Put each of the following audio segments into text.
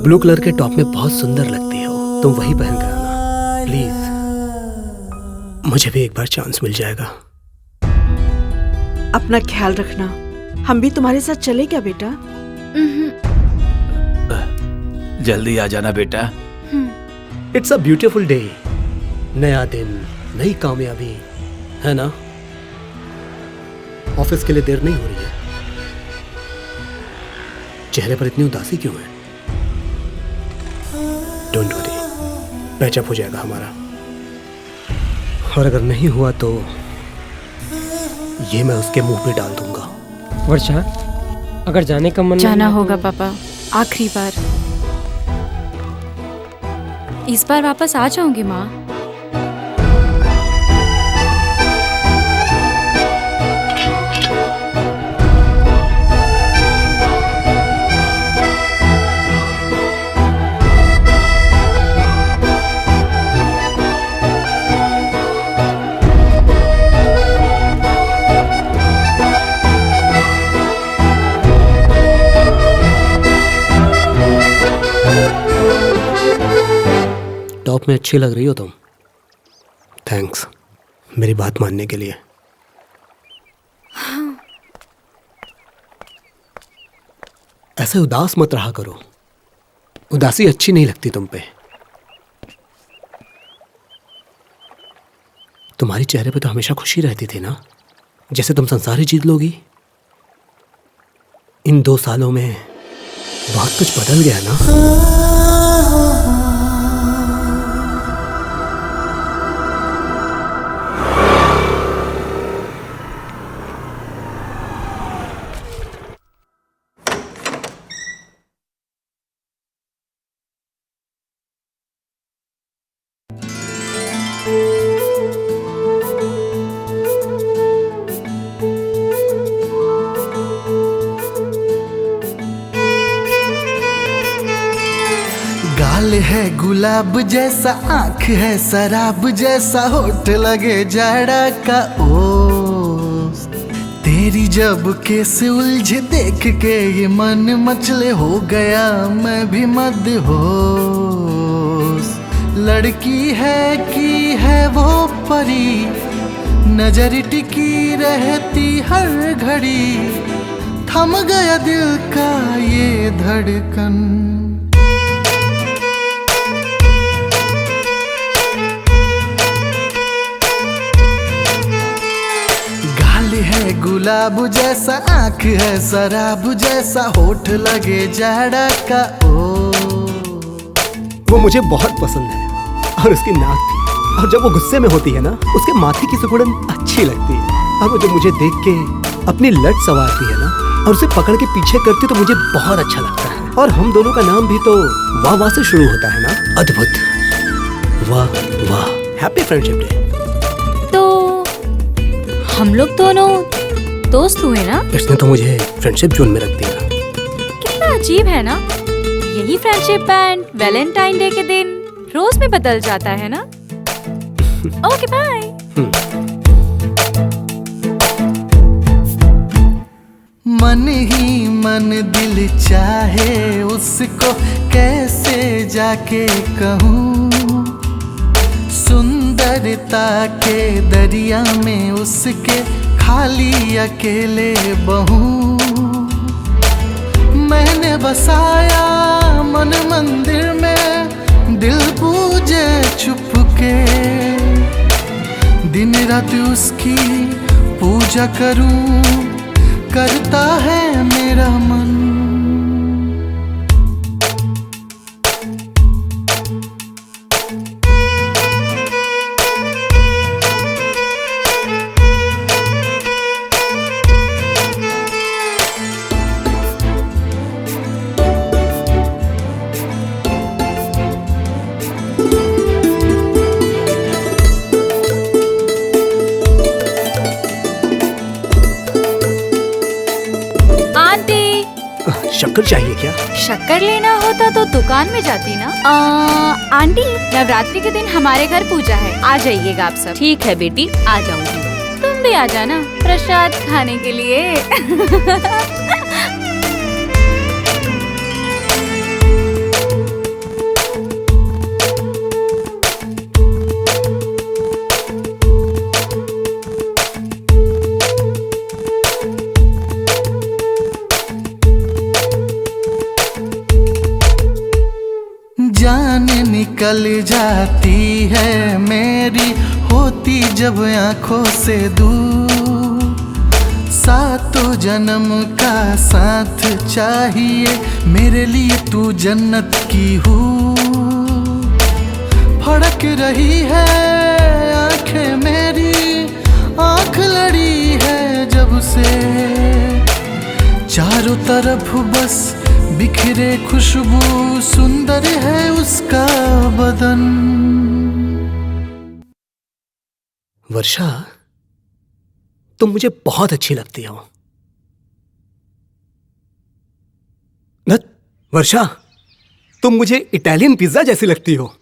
Blue colour के top में बहुत सुंदर लगती हो, तुम वही पहन कर आना प्लीज। मुझे भी एक बार चांस मिल जाएगा। अपना ख्याल रखना, हम भी तुम्हारे साथ चले क्या बेटा? जल्दी आ जाना बेटा। इट्स अ ब्यूटीफुल डे, नया दिन, नई कामयाबी, है ना? ऑफिस के लिए देर नहीं हो रही है। चेहरे पर इतनी उदासी क्यों है? डोंट वरी, पैचअप हो जाएगा हमारा। और अगर नहीं हुआ तो ये मैं उसके मुंह पे डाल दूंगा। वर्षा, अगर जाने का मन जाना होगा पापा, आखिरी बार। इस बार वापस आ जाऊंगी माँ। टॉप में अच्छी लग रही हो तुम। थैंक्स मेरी बात मानने के लिए। ऐसे उदास मत रहा करो, उदासी अच्छी नहीं लगती तुम पे। तुम्हारे चेहरे पे तो हमेशा खुशी रहती थी ना, जैसे तुम संसार ही जीत लोगी। इन 2 सालों में बहुत कुछ बदल गया ना। गाल है गुलाब जैसा, आँख है शराब जैसा, होठ लगे जाड़ा का ओस। तेरी जब केस उलझे देख के ये मन मचले, हो गया मैं भी मदहोश। लड़की है कि है वो परी, नजर टिकी रहती हर घड़ी। थम गया दिल का ये धड़कन। है गुलाब जैसा, आँख है शराब जैसा, होठ लगे जाड़ा का ओ। वो मुझे बहुत पसंद है, और उसकी नाक भी। और जब वो गुस्से में होती है ना, उसके माथे की सिकुड़न अच्छी लगती है। और वो जब मुझे देख के अपनी लट संवारती है ना, और उसे पकड़ के पीछे करती, तो मुझे बहुत अच्छा लगता है। और हम दोनों का नाम भी तो वाह वाह से शुरू होता है ना। अद्भुत, वाह वाह। Happy friendship day. हम लोग दोनों दोस्त हुए ना? इसने तो मुझे फ्रेंडशिप जोन में रख दिया। कितना अजीब है ना, यही फ्रेंडशिप बैंड वैलेंटाइन डे के दिन रोज में बदल जाता है ना। Okay bye. मन ही मन दिल चाहे उसको कैसे जाके कहूँ। सुंदरता के दरिया में उसके खाली अकेले बहूं। मैंने बसाया मन मंदिर में, दिल पूजे छुपके। दिन रात उसकी पूजा करूं, करता है मेरा मन। शक्कर चाहिए क्या? शक्कर लेना होता तो दुकान में जाती ना। आंटी, नवरात्रि के दिन हमारे घर पूजा है, आ जाइएगा आप सब। ठीक है बेटी, आ जाऊंगी। तुम भी आ जाना प्रसाद खाने के लिए। निकल जाती है मेरी, होती जब आंखों से दूर। सातों जन्म का साथ चाहिए, मेरे लिए तू जन्नत की हूँ। फड़क रही है आंखें मेरी, आंख लड़ी है जब से। चारों तरफ बस बिखरे खुशबू, सुंदर है उसका बदन। वर्षा, तुम मुझे बहुत अच्छी लगती हो। न, वर्षा, तुम मुझे इटालियन पिज्जा जैसी लगती हो।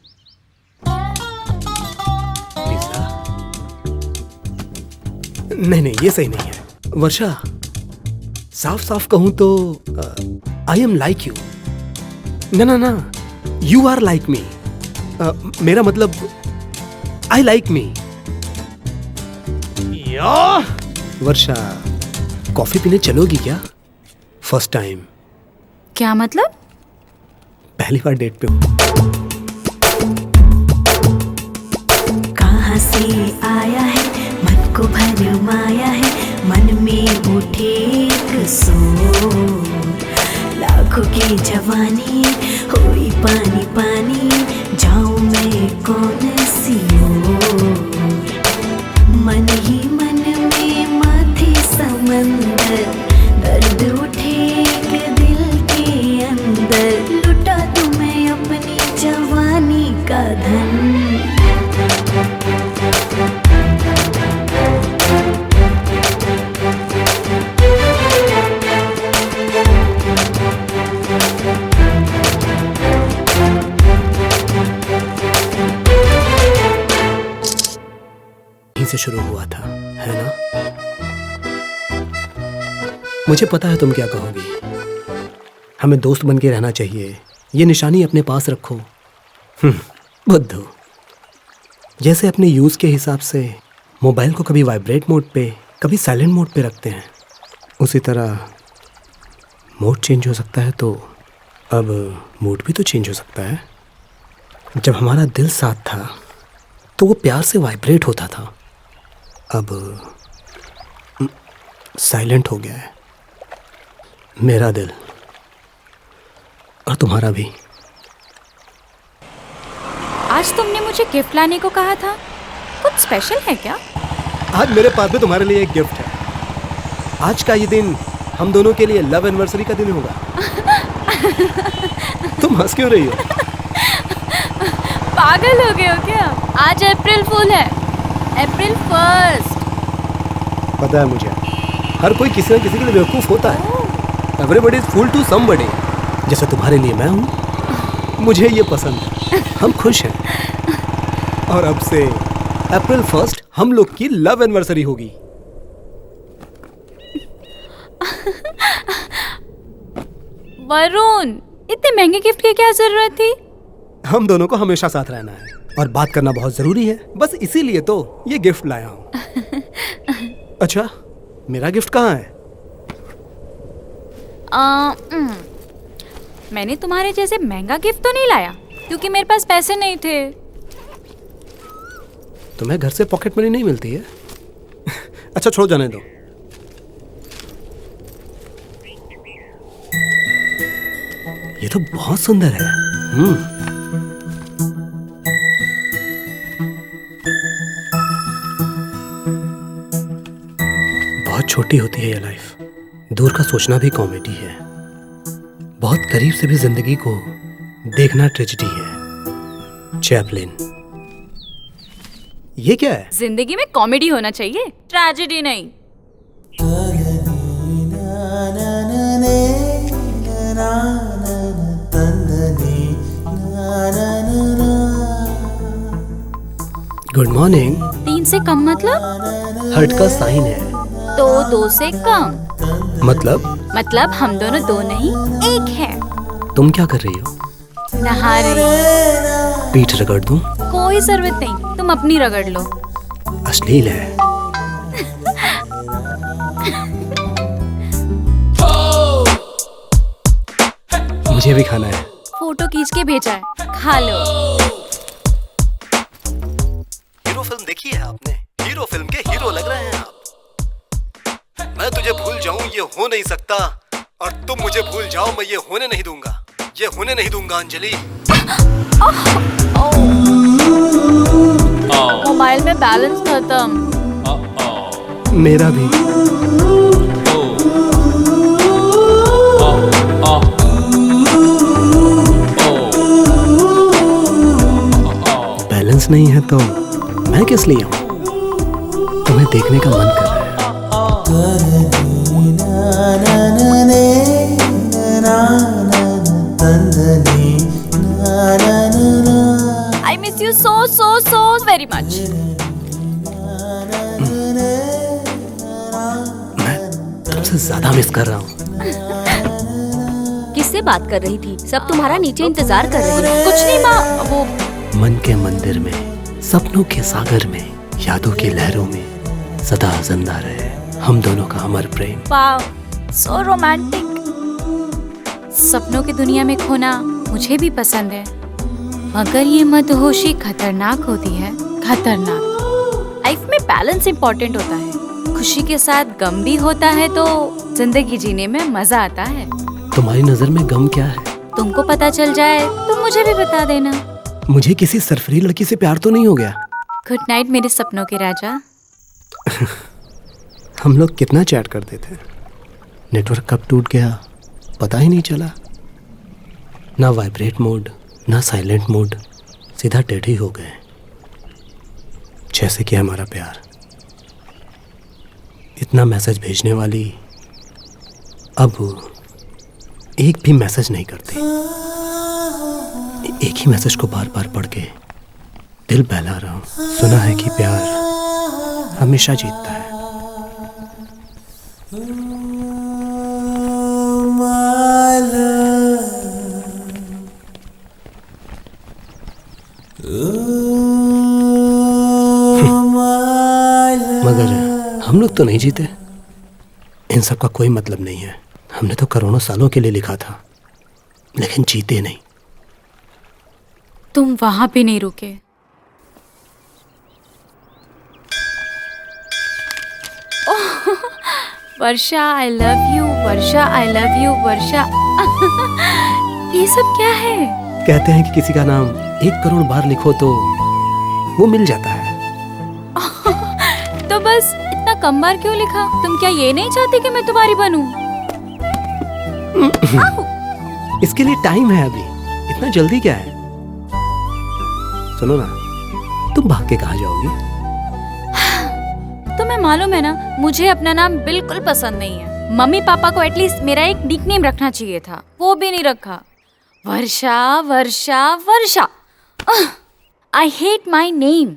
पिज्जा? नहीं, ये सही नहीं है। वर्षा, साफ साफ कहूं तो आई एम लाइक यू। ना, यू आर लाइक मी। मेरा मतलब I like me. Varsha, coffee पीने चलोगी क्या? First time. क्या मतलब? पहली बार डेट पे हूँ। कहाँ से आया है, मन को भरमाया है, मन में उठे एक शोर। लाखों की जवानी हुई पानी पानी, जाऊं मैं कौन सी ओर। मन ही मन में माथे समंदर, दर्द उठे एक दिल के अंदर। लुटा तुम्हें अपनी जवानी का धन। से शुरू हुआ था, है ना? मुझे पता है तुम क्या कहोगी। हमें दोस्त बन के रहना चाहिए, ये निशानी अपने पास रखो। बुद्धू, जैसे अपने यूज के हिसाब से मोबाइल को कभी वाइब्रेट मोड पे, कभी साइलेंट मोड पे रखते हैं, उसी तरह मोड चेंज हो सकता है, तो अब मूड भी तो चेंज हो सकता है। जब हमारा दिल साथ था तो वो प्यार से वाइब्रेट होता था, अब साइलेंट हो गया है मेरा दिल, और तुम्हारा भी। आज तुमने मुझे गिफ्ट लाने को कहा था, कुछ स्पेशल है क्या? आज मेरे पास में तुम्हारे लिए एक गिफ्ट है। आज का ये दिन हम दोनों के लिए लव एनिवर्सरी का दिन होगा। तुम हंस क्यों रही हो? पागल हो गए हो क्या? आज अप्रैल फूल है, अप्रैल 1। पता है मुझे, हर कोई किसी न किसी के लिए बेवकूफ होता है। Everybody is fool to somebody. जैसे तुम्हारे लिए मैं हूँ, मुझे ये पसंद है, हम खुश हैं। और अब से अप्रैल 1 हम लोग की लव एनिवर्सरी होगी। वरुण, इतने महंगे गिफ्ट की क्या जरूरत थी? हम दोनों को हमेशा साथ रहना है और बात करना बहुत जरूरी है, बस इसीलिए तो ये गिफ्ट लाया हूँ। अच्छा, मेरा गिफ्ट कहाँ है? मैंने तुम्हारे जैसे महंगा गिफ्ट तो नहीं लाया, क्योंकि मेरे पास पैसे नहीं थे। तुम्हें घर से पॉकेट मनी नहीं मिलती है? अच्छा छोड़ो, जाने दो। ये तो बहुत सुंदर है। बहुत छोटी होती है ये लाइफ, दूर का सोचना भी कॉमेडी है, बहुत करीब से भी जिंदगी को देखना ट्रेजेडी है। चैपलिन। ये क्या है? जिंदगी में कॉमेडी होना चाहिए, ट्रेजेडी नहीं। Good morning. 3 से कम मतलब? हर्ट का साइन है। तो 2 से कम मतलब हम दोनों 2 नहीं 1 है। तुम क्या कर रही हो? नहा रही। पीठ रगड़ दूं? कोई जरूरत नहीं, तुम अपनी रगड़ लो। अश्लील है। मुझे भी खाना है। फोटो खींच के भेजा है, खा लो। फिल्म देखी है आपने? हीरो फिल्म के हीरो लग रहे हैं आप। मैं तुझे भूल जाऊं ये हो नहीं सकता, और तुम मुझे भूल जाओ मैं ये होने नहीं दूंगा। ये होने नहीं दूंगा अंजलि। मोबाइल में बैलेंस खत्म। मेरा भी। बैलेंस नहीं है तो मैं किस लिए हूँ? तुम्हें देखने का मन कर रहा है। I miss you so very much. मैं तुमसे ज्यादा मिस कर रहा हूँ। किससे बात कर रही थी? सब तुम्हारा नीचे इंतजार कर रहे हैं। कुछ नहीं माँ, वो मन के मंदिर में, सपनों के सागर में, यादों की लहरों में सदा जिंदा रहे हम दोनों का अमर प्रेम। वाव, सो रोमांटिक। सपनों की दुनिया में खोना मुझे भी पसंद है, मगर ये मदहोशी खतरनाक होती है, खतरनाक। लाइफ में बैलेंस इम्पोर्टेंट होता है। खुशी के साथ गम भी होता है तो जिंदगी जीने में मजा आता है। तुम्हारी नजर में गम क्या है? तुमको पता चल जाए तो मुझे भी बता देना। मुझे किसी सरफरी लड़की से प्यार तो नहीं हो गया? गुड नाइट मेरे सपनों के राजा। हम लोग कितना चैट करते थे, नेटवर्क कब टूट गया पता ही नहीं चला। ना वाइब्रेट मोड, ना साइलेंट मोड, सीधा डेड ही हो गए, जैसे कि हमारा प्यार। इतना मैसेज भेजने वाली अब एक भी मैसेज नहीं करती। एक ही मैसेज को बार बार पढ़ के दिल बहला रहा हूं। सुना है कि प्यार हमेशा जीतता है। मगर हम लोग तो नहीं जीते। इन सब का कोई मतलब नहीं है। हमने तो करोड़ों सालों के लिए लिखा था, लेकिन जीते नहीं। तुम वहां भी नहीं रुके। Varsha I love you, Varsha I love you, Varsha. ये सब क्या है? कहते हैं कि किसी का नाम 1 करोड़ बार लिखो तो वो मिल जाता है। तो बस इतना कम बार क्यों लिखा? तुम क्या ये नहीं चाहती कि मैं तुम्हारी बनूं? इसके लिए टाइम है अभी, इतना जल्दी क्या है? सुनो ना, तुम भाग के कहाँ जाओगी? तुम्हें मालूम है ना, मुझे अपना नाम बिल्कुल पसंद नहीं है। मम्मी पापा को एटलीस्ट मेरा एक निकनेम रखना चाहिए था, वो भी नहीं रखा। Varsha Varsha Varsha. I hate my name.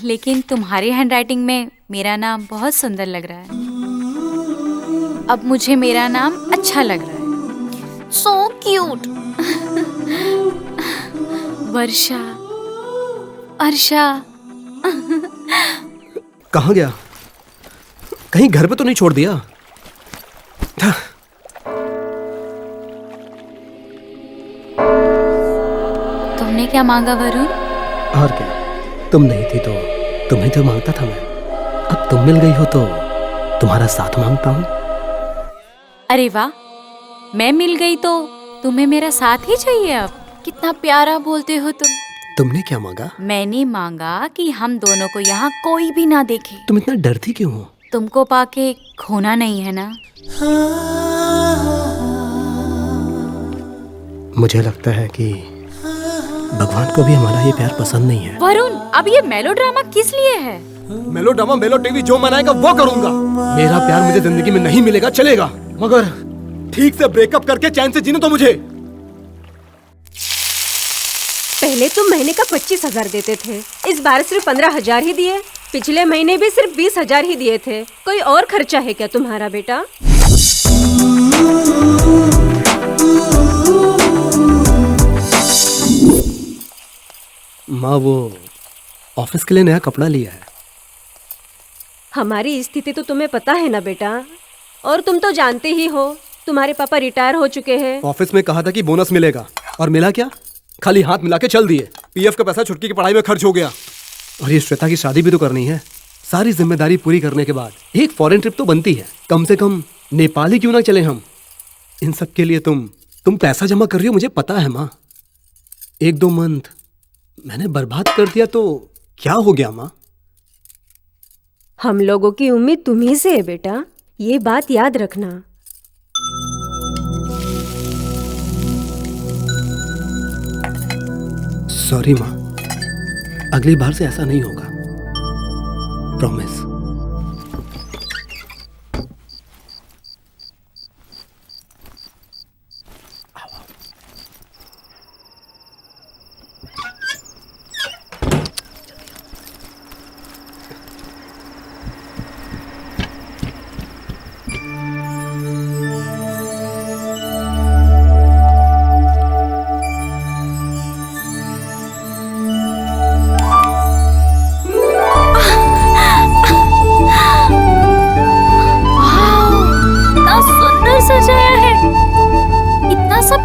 लेकिन तुम्हारी हैंडराइटिंग में मेरा नाम बहुत सुंदर लग रहा है। अब मुझे मेरा नाम अच्छा लग रहा है। So cute. वर्षा, अर्षा। कहाँ गया? कहीं घर पे तो नहीं छोड़ दिया? तुमने क्या मांगा वरुण? और क्या, तुम नहीं थी तो तुम्हें तो मांगता था मैं। अब तुम मिल गई हो तो तुम्हारा साथ मांगता हूँ। अरे वाह, मैं मिल गई तो तुम्हें मेरा साथ ही चाहिए। अब कितना प्यारा बोलते हो तुम। तुमने क्या मांगा? मैंने मांगा कि हम दोनों को यहाँ कोई भी ना देखे। तुम इतना डरती क्यों हो? तुमको पाके खोना नहीं है ना। मुझे लगता है कि भगवान को भी हमारा ये प्यार पसंद नहीं है। वरुण, अब ये मेलोड्रामा किस लिए है? मेलोड्रामा मेलो टीवी जो मनाएगा वो करूंगा। मेरा प्यार मुझे जिंदगी में नहीं मिलेगा चलेगा, मगर ठीक से ब्रेकअप करके चैन से जीने तो मुझे। पहले तुम महीने का 25,000 देते थे, इस बार सिर्फ 15,000 ही दिए। पिछले महीने भी सिर्फ 20,000 ही दिए थे। कोई और खर्चा है क्या तुम्हारा बेटा? माँ, वो ऑफिस के लिए नया कपड़ा लिया है। हमारी स्थिति तो तुम्हें पता है ना बेटा, और तुम तो जानते ही हो तुम्हारे पापा रिटायर हो चुके हैं। ऑफिस में कहा था कि बोनस मिलेगा, और मिला क्या? खाली हाथ मिला के चल दिए। पीएफ का पैसा छुटकी की पढ़ाई में खर्च हो गया, और ये श्वेता की शादी भी तो करनी है। सारी जिम्मेदारी पूरी करने के बाद एक फॉरेन ट्रिप तो बनती है, कम से कम नेपाल ही क्यों ना चले हम। इन सब के लिए तुम पैसा जमा कर रही हो, मुझे पता है माँ। 1-2 मंथ मैंने बर्बाद कर दिया तो क्या हो गया माँ? हम लोगों की उम्मीद तुम्ही से है बेटा, ये बात याद रखना। सॉरी माँ, अगली बार से ऐसा नहीं होगा, प्रॉमिस।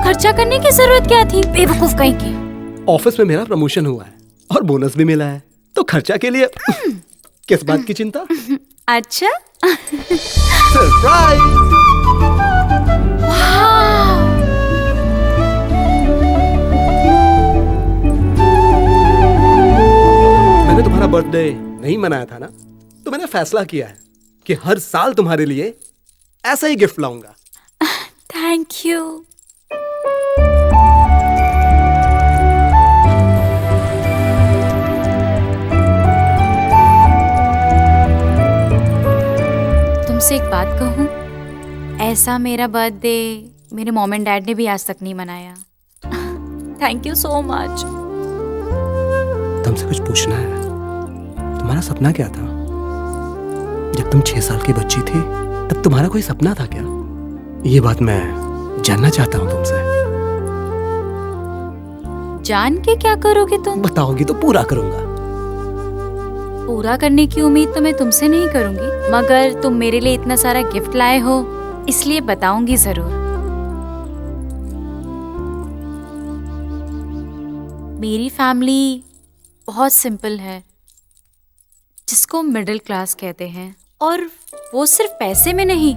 खर्चा करने की जरूरत क्या थी, बेवकूफ कहीं की। ऑफिस में मेरा प्रमोशन हुआ है और बोनस भी मिला है, तो खर्चा के लिए किस बात की चिंता? अच्छा। सरप्राइज! मैंने तुम्हारा बर्थडे नहीं मनाया था ना, तो मैंने फैसला किया है कि हर साल तुम्हारे लिए ऐसा ही गिफ्ट लाऊंगा। Thank you. तुमसे एक बात कहूं, ऐसा मेरा बर्थडे मेरे मॉम एंड डैड ने भी आज तक नहीं मनाया। Thank you so much. तुमसे कुछ पूछना है। तुम्हारा सपना क्या था? जब तुम 6 साल की बच्ची थी तब तुम्हारा कोई सपना था क्या? ये बात मैं जानना चाहता हूँ तुमसे। जान के क्या करोगे तुम? बताओगी तो पूरा करूंगा। पूरा करने की उम्मीद तो मैं तुमसे नहीं करूंगी, मगर तुम मेरे लिए इतना सारा गिफ्ट लाए हो इसलिए बताऊंगी जरूर। मेरी फैमिली बहुत सिंपल है, जिसको मिडिल क्लास कहते हैं, और वो सिर्फ पैसे में नहीं,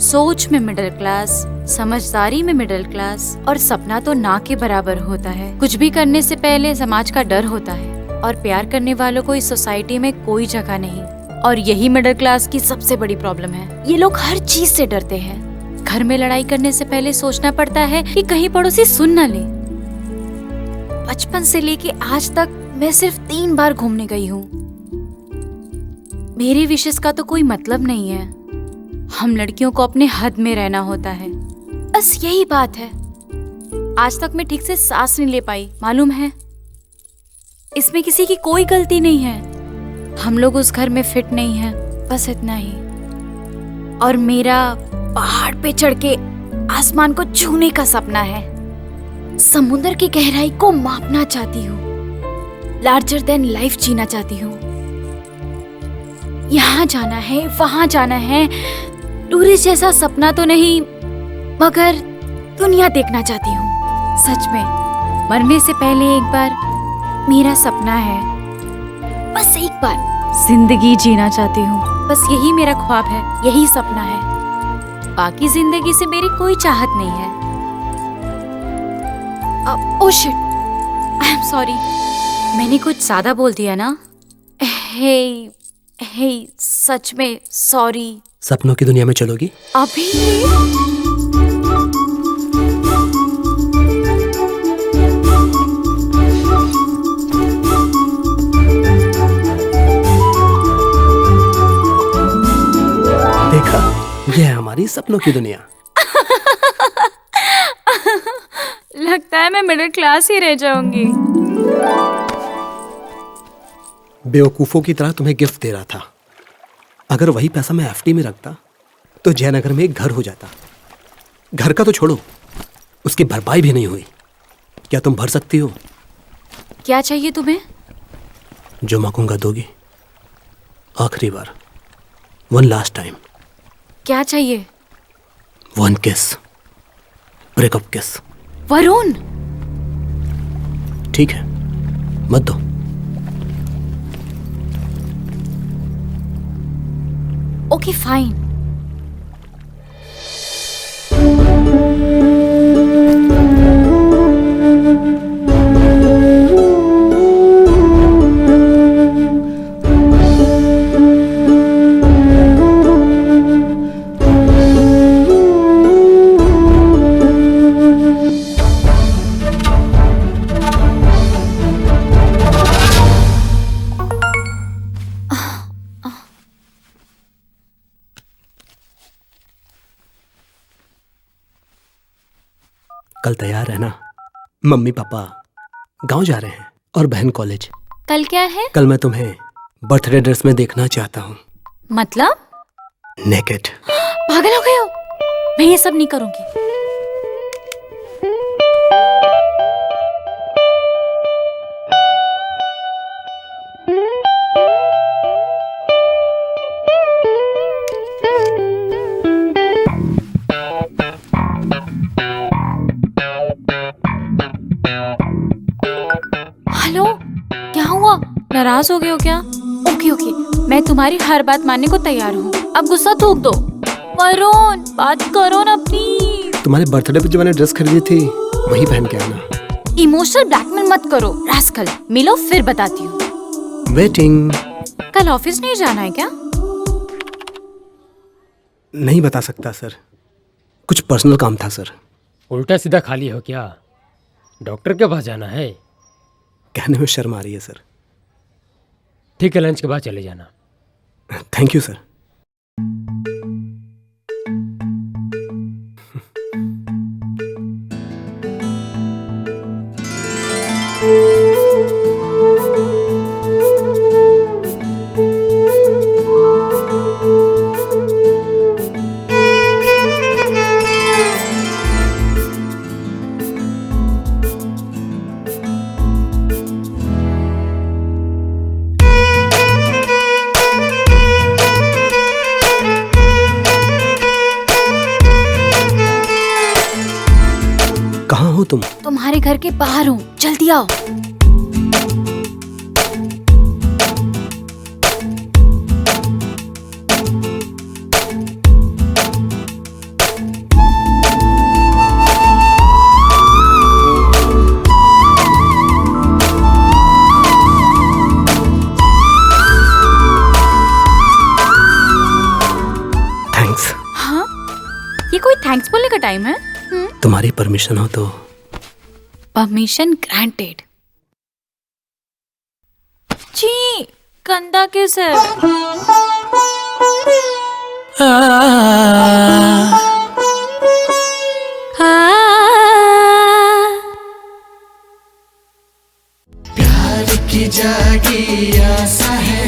सोच में मिडिल क्लास, समझदारी में मिडिल क्लास, और सपना तो ना के बराबर होता है। कुछ भी करने से पहले समाज का डर होता है, और प्यार करने वालों को इस सोसाइटी में कोई जगह नहीं। और यही मिडिल क्लास की सबसे बड़ी प्रॉब्लम है। ये लोग हर चीज से डरते हैं। घर में लड़ाई करने से पहले सोचना पड़ता है कि कहीं पड़ोसी सुन न ले। बचपन से लेके आज तक मैं सिर्फ 3 बार घूमने गई हूँ। मेरी विशेष का तो कोई मतलब नहीं है। हम लड़कियों को अपने हद में रहना होता है, बस यही बात है। आज तक मैं ठीक से सांस नहीं ले पाई, मालूम है? इसमें किसी की कोई गलती नहीं है। हम लोग उस घर में फिट नहीं हैं, बस इतना ही। और मेरा पहाड़ पे चढ़ के आसमान को छूने का सपना है। समुद्र की गहराई को मापना चाहती हूँ, लार्जर देन लाइफ जीना चाहती हूँ। यहाँ जाना है, वहां जाना है, टूरिस्ट जैसा सपना तो नहीं, मगर दुनिया देखना चाहती हूँ। सच में मरने से पहले एक बार मेरा सपना है, बस एक बार जिंदगी जीना चाहती हूँ। बस यही मेरा ख्वाब है, यही सपना है। बाकी जिंदगी से मेरी कोई चाहत नहीं है। Oh shit, I am sorry, मैंने कुछ ज्यादा बोल दिया ना? हे सच में सॉरी। सपनों की दुनिया में चलोगी? अभी? देखा, ये है हमारी सपनों की दुनिया। लगता है मैं मिडिल क्लास ही रह जाऊंगी। बेवकूफों की तरह तुम्हें गिफ्ट दे रहा था। अगर वही पैसा मैं एफडी में रखता तो जयनगर में एक घर हो जाता। घर का तो छोड़ो, उसकी भरपाई भी नहीं हुई। क्या तुम भर सकती हो? क्या चाहिए तुम्हें? जो मांगूंगा दोगी? आखिरी बार, वन लास्ट टाइम। क्या चाहिए? 1 किस, ब्रेकअप किस। वरुण, ठीक है, मत दो। Okay fine. कल तैयार है ना? मम्मी पापा गांव जा रहे हैं और बहन कॉलेज। कल क्या है? कल मैं तुम्हें बर्थडे ड्रेस में देखना चाहता हूँ। मतलब? नेकेड। पागल हो गए हो? मैं ये सब नहीं करूंगी। हेलो, क्या हुआ? नाराज हो गए हो क्या? ओके ओके, मैं तुम्हारी हर बात मानने को तैयार हूँ। अब गुस्सा थूक दो। वरुण, बात करो ना प्लीज। तुम्हारे बर्थडे पे जो मैंने ड्रेस खरीदी थी वही पहन के आना। इमोशनल ब्लैकमेल मत करो रास्कल। मिलो फिर बताती हूँ। वेटिंग। कल ऑफिस नहीं जाना है क्या? नहीं बता सकता सर, कुछ पर्सनल काम था सर। उल्टा सीधा खाली हो क्या? डॉक्टर के पास जाना है? कहने में शर्म आ रही है सर। ठीक है, लंच के बाद चले जाना। Thank you sir. कहाँ हो तुम? तुम्हारे घर के बाहर हूँ, जल्दी आओ। थैंक्स। हाँ, ये कोई थैंक्स बोलने का टाइम है? तुम्हारी परमिशन हो तो। Permission granted. जी, गंदा किस है? प्यार की जागी आसा है,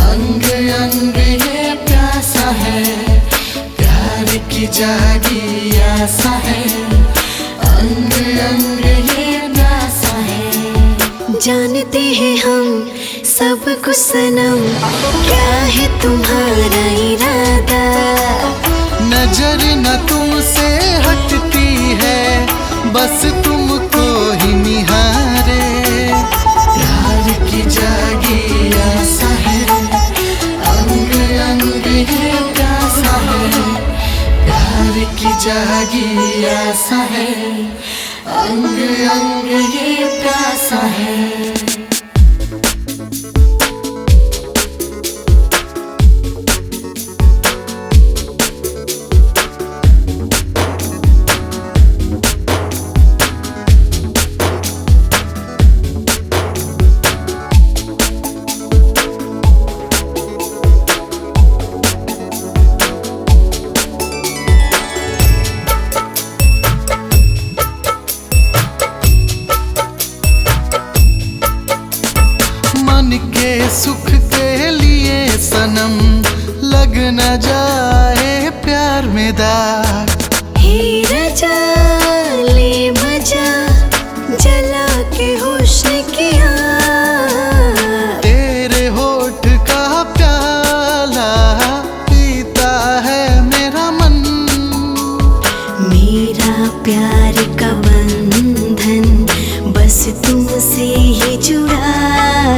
अंग अंग ये प्यासा है। प्यार की जागी आसा है, अंग अंग ये प्यासा है। जानते हैं हम सब कुछ सनम, क्या है तुम्हारा इरादा? नजर न तुमसे हटती है, बस तुमको ही निहारे। प्यार की जागी आसा है, अंग अंग ये प्यासा है। प्यार की जागी आसा है, अंग अंग ये प्यासा है। सुख के लिए सनम लग न जाए प्यार में दाग। हीरा जाले मजा जला के हुस्न किया, तेरे होठ का प्याला पीता है मेरा मन। मेरा प्यार का बंधन बस तुम तुमसे ही जुड़ा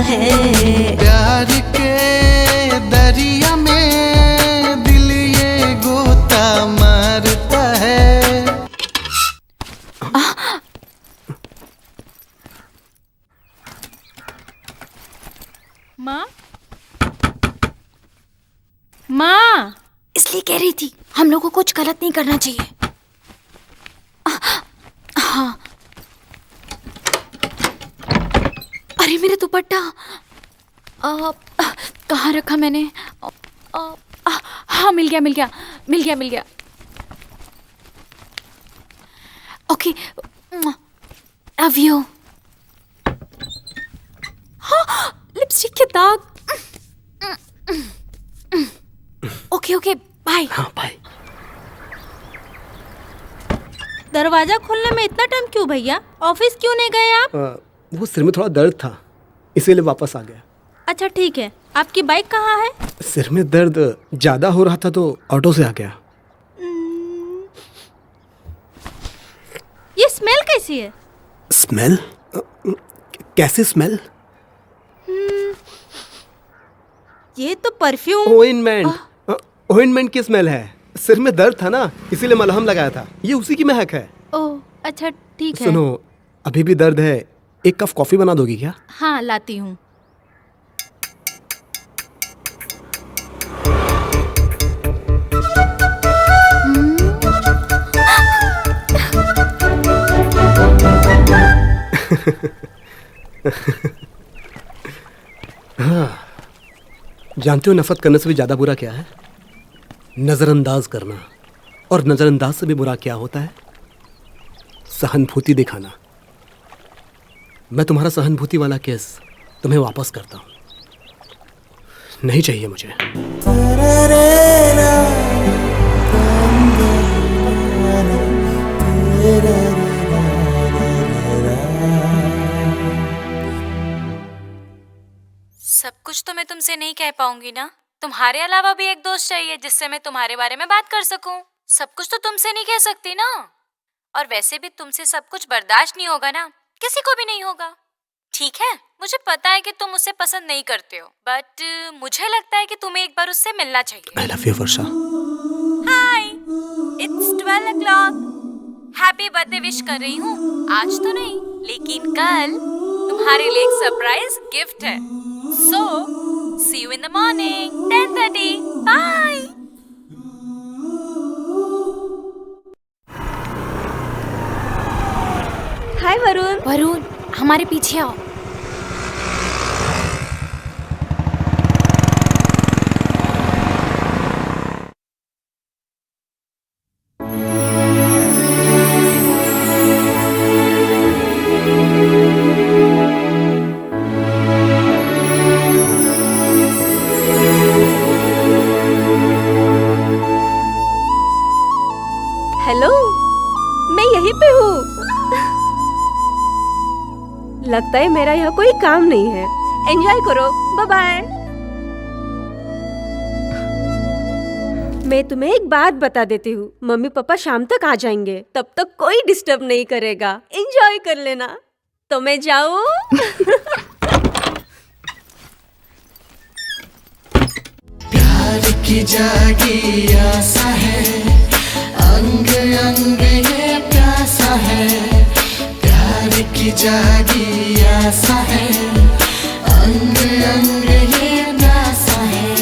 है। प्यार के दरिया में दिल ये गोता मारता है। माँ, माँ, इसलिए कह रही थी हम लोगों को कुछ गलत नहीं करना चाहिए। हाँ, अरे मेरा दुपट्टा कहाँ रखा मैंने? हाँ, मिल गया। Okay, love you. हाँ, लिपस्टिक के दाग। Okay, bye. हाँ बाय। दरवाजा खोलने में इतना टाइम क्यों भैया? ऑफिस क्यों नहीं गए आप? वो सिर में थोड़ा दर्द था, इसीलिए वापस आ गया। अच्छा ठीक है, आपकी बाइक कहाँ है? सिर में दर्द ज्यादा हो रहा था तो ऑटो से आ गया। ये स्मेल कैसी है? स्मेल? कैसे स्मेल? ये तो परफ्यूम। ओइंटमेंट की स्मेल है। सिर में दर्द था ना, इसीलिए मलहम लगाया था। ये उसी की महक है। ओह अच्छा ठीक है। सुनो, अभी भी दर्द है, एक कप कॉफी बना दोगी क्या? हाँ लाती हूँ। हाँ, जानते हो नफरत करने से भी ज्यादा बुरा क्या है? नजरअंदाज करना। और नजरअंदाज से भी बुरा क्या होता है? सहानुभूति दिखाना। मैं तुम्हारा सहानुभूति वाला केस तुम्हें वापस करता हूं। नहीं चाहिए मुझे। सब कुछ तो मैं तुमसे नहीं कह पाऊंगी ना। तुम्हारे अलावा भी एक दोस्त चाहिए जिससे मैं तुम्हारे बारे में बात कर सकूं। सब कुछ तो तुमसे नहीं कह सकती ना। और वैसे भी तुमसे सब कुछ बर्दाश्त नहीं होगा ना, किसी को भी नहीं होगा। ठीक है, मुझे पता है कि तुम उसे पसंद नहीं करते हो, बट मुझे लगता है कि तुम्हें एक बार उससे मिलना चाहिए। I love you, Varsha. Hi, it's 12 o'clock। Happy birthday wish कर रही हूँ। आज तो नहीं, लेकिन कल तुम्हारे लिए एक सरप्राइज गिफ्ट है। So, see you in the morning, 10:30. Bye. हाय वरुण। वरुण, हमारे पीछे आओ। हेलो, मैं यहीं पे हूँ। लगता है मेरा यहाँ कोई काम नहीं है। एंजॉय करो, बाय बाय। मैं तुम्हें एक बात बता देती हूँ, मम्मी पापा शाम तक आ जाएंगे, तब तक कोई डिस्टर्ब नहीं करेगा। एंजॉय कर लेना। तो मैं जाऊँ? प्यार की जागी आशा है, अंग अंग ये प्यासा है। प्यार की जागी आशा है, अंग अंग ये प्यासा है।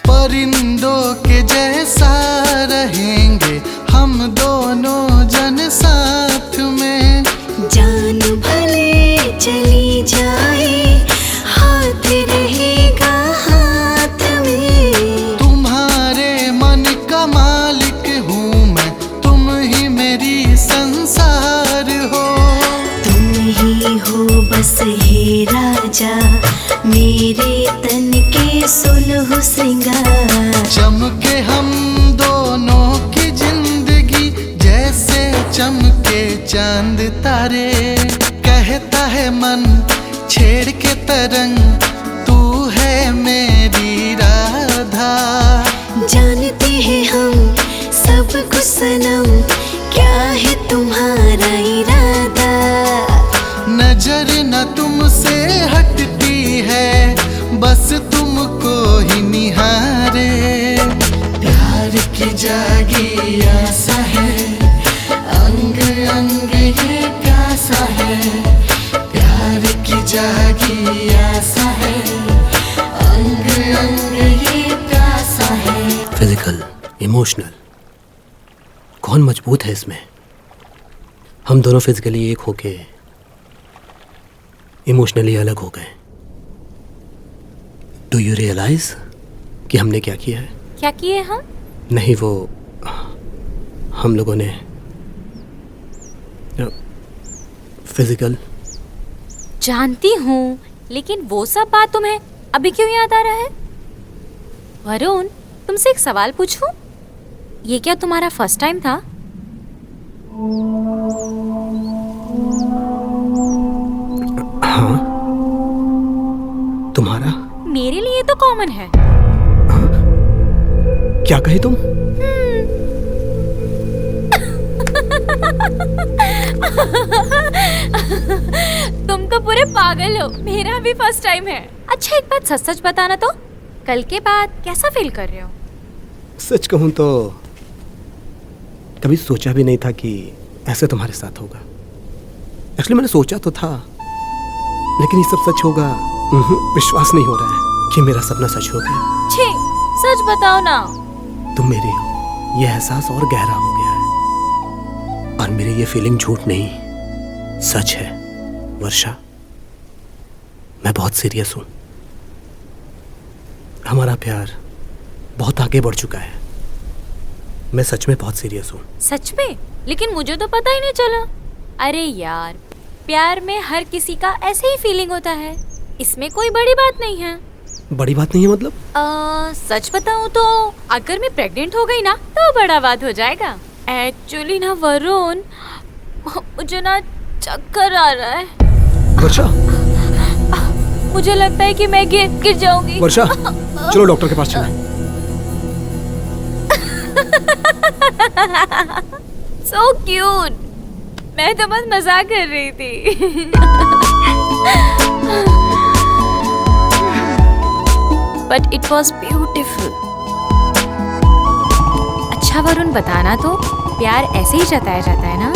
परिंदों के जैसा रहेंगे हम दोनों जन साथ में। जान भले चली जाए, हाथ रहेगा हाथ में। तुम्हारे मन का मालिक हूँ मैं, तुम ही मेरी संसार हो। तुम ही हो बस हे राजा, मेरे तन के सुलह श्रृंगार। चमके हम दोनों की जिंदगी जैसे चमके चांद तारे। कहता है मन छेड़ के तरंग, तू है मेरी राधा। जानते हैं हम सब कुछ सनम, क्या है तुम्हारा इरादा। नजर न तुमसे हटती है, बस तुमको ही निहारे। प्यार की जागी आशा है, अंग अंग ये प्यासा है। प्यार की जागी आशा है, अंग अंग ये प्यासा है। फिजिकल, इमोशनल, कौन मजबूत है इसमें? हम दोनों फिजिकली एक होके इमोशनली अलग हो गए। डू यू रियलाइज कि हमने क्या किया है? क्या किए हम? नहीं, वो हम लोगों ने फिजिकल। जानती हूँ, लेकिन वो सब बात तुम्हें अभी क्यों याद आ रहा है? वरुण, तुमसे एक सवाल पूछूं? ये क्या तुम्हारा फर्स्ट टाइम था? हाँ। तुम्हारा? मेरे लिए तो कॉमन है। क्या कहे तुम? तुम तो पूरे पागल हो। मेरा भी फर्स्ट टाइम है। अच्छा, एक बात सच सच बताना तो, कल के बाद कैसा फील कर रहे हो? सच कहूं तो कभी सोचा भी नहीं था कि ऐसे तुम्हारे साथ होगा। एक्चुअली मैंने सोचा तो था, लेकिन ये सब सच होगा विश्वास नहीं हो रहा है कि मेरा सपना सच हो गया। छे, सच बताओ ना। तुम मेरी हो, ये एहसास और गहरा हो गया है। और मेरी ये फीलिंग झूठ नहीं, सच है। वर्षा, मैं बहुत सीरियस हूं। हमारा प्यार बहुत आगे बढ़ चुका है। मैं सच में बहुत सीरियस हूं। सच में? लेकिन मुझे तो पता ही नहीं चला। अरे यार, प्यार में हर किसी का ऐसे ही फीलिंग होता है, इसमें कोई बड़ी बात नहीं है। बड़ी बात नहीं है मतलब? सच बताऊं तो अगर मैं प्रेग्नेंट हो गई ना तो बड़ा बात हो जाएगा। एक्चुअली ना वरुण, मुझे ना चक्कर आ रहा है। वर्षा, मुझे लगता है कि मैं गिर जाऊंगी। वर्षा, चलो डॉक्टर के पास चलें। So cute. मैं तो बस मजाक कर रही थी। But it was beautiful. अच्छा वरुण, बताना तो, प्यार ऐसे ही जताया जाता है ना?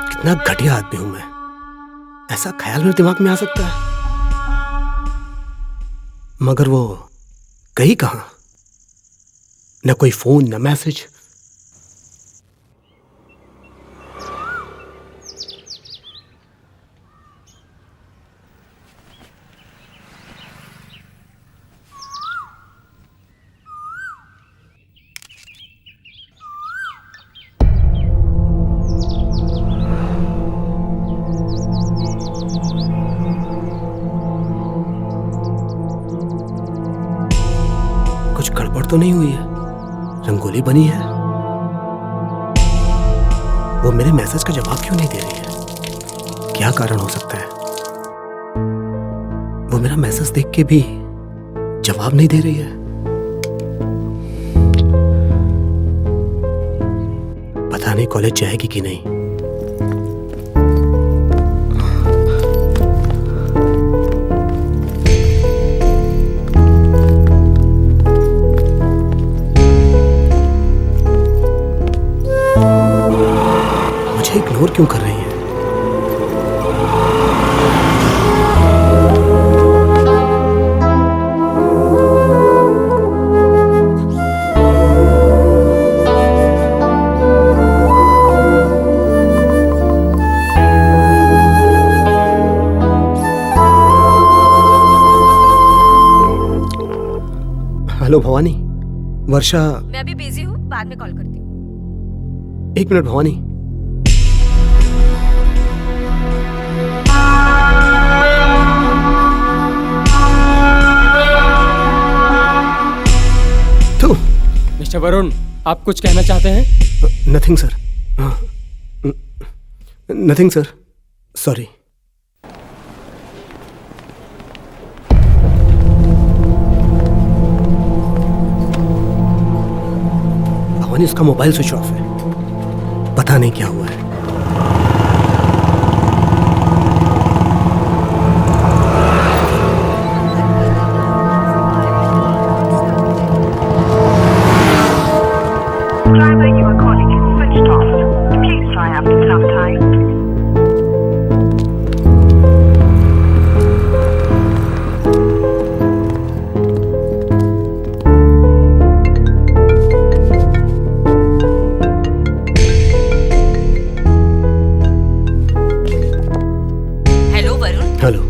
कितना घटिया आदमी हूं मैं, ऐसा ख्याल मेरे दिमाग में आ सकता है? मगर वो गई कहां? न कोई फोन, न मैसेज। तो नहीं हुई है, रंगोली बनी है। वो मेरे मैसेज का जवाब क्यों नहीं दे रही है? क्या कारण हो सकता है? वो मेरा मैसेज देख के भी जवाब नहीं दे रही है। पता नहीं कॉलेज जाएगी कि नहीं। मुझे इग्नोर क्यों कर रही है? हेलो भवानी, वर्षा। मैं अभी बिजी हूँ, बाद में कॉल करती हूँ। 1 मिनट भवानी। तो मिस्टर वरुण, आप कुछ कहना चाहते हैं? Nothing sir. Nothing sir, sorry. Bhavani, उसका मोबाइल स्विच ऑफ है, पता नहीं क्या हुआ है। हेलो।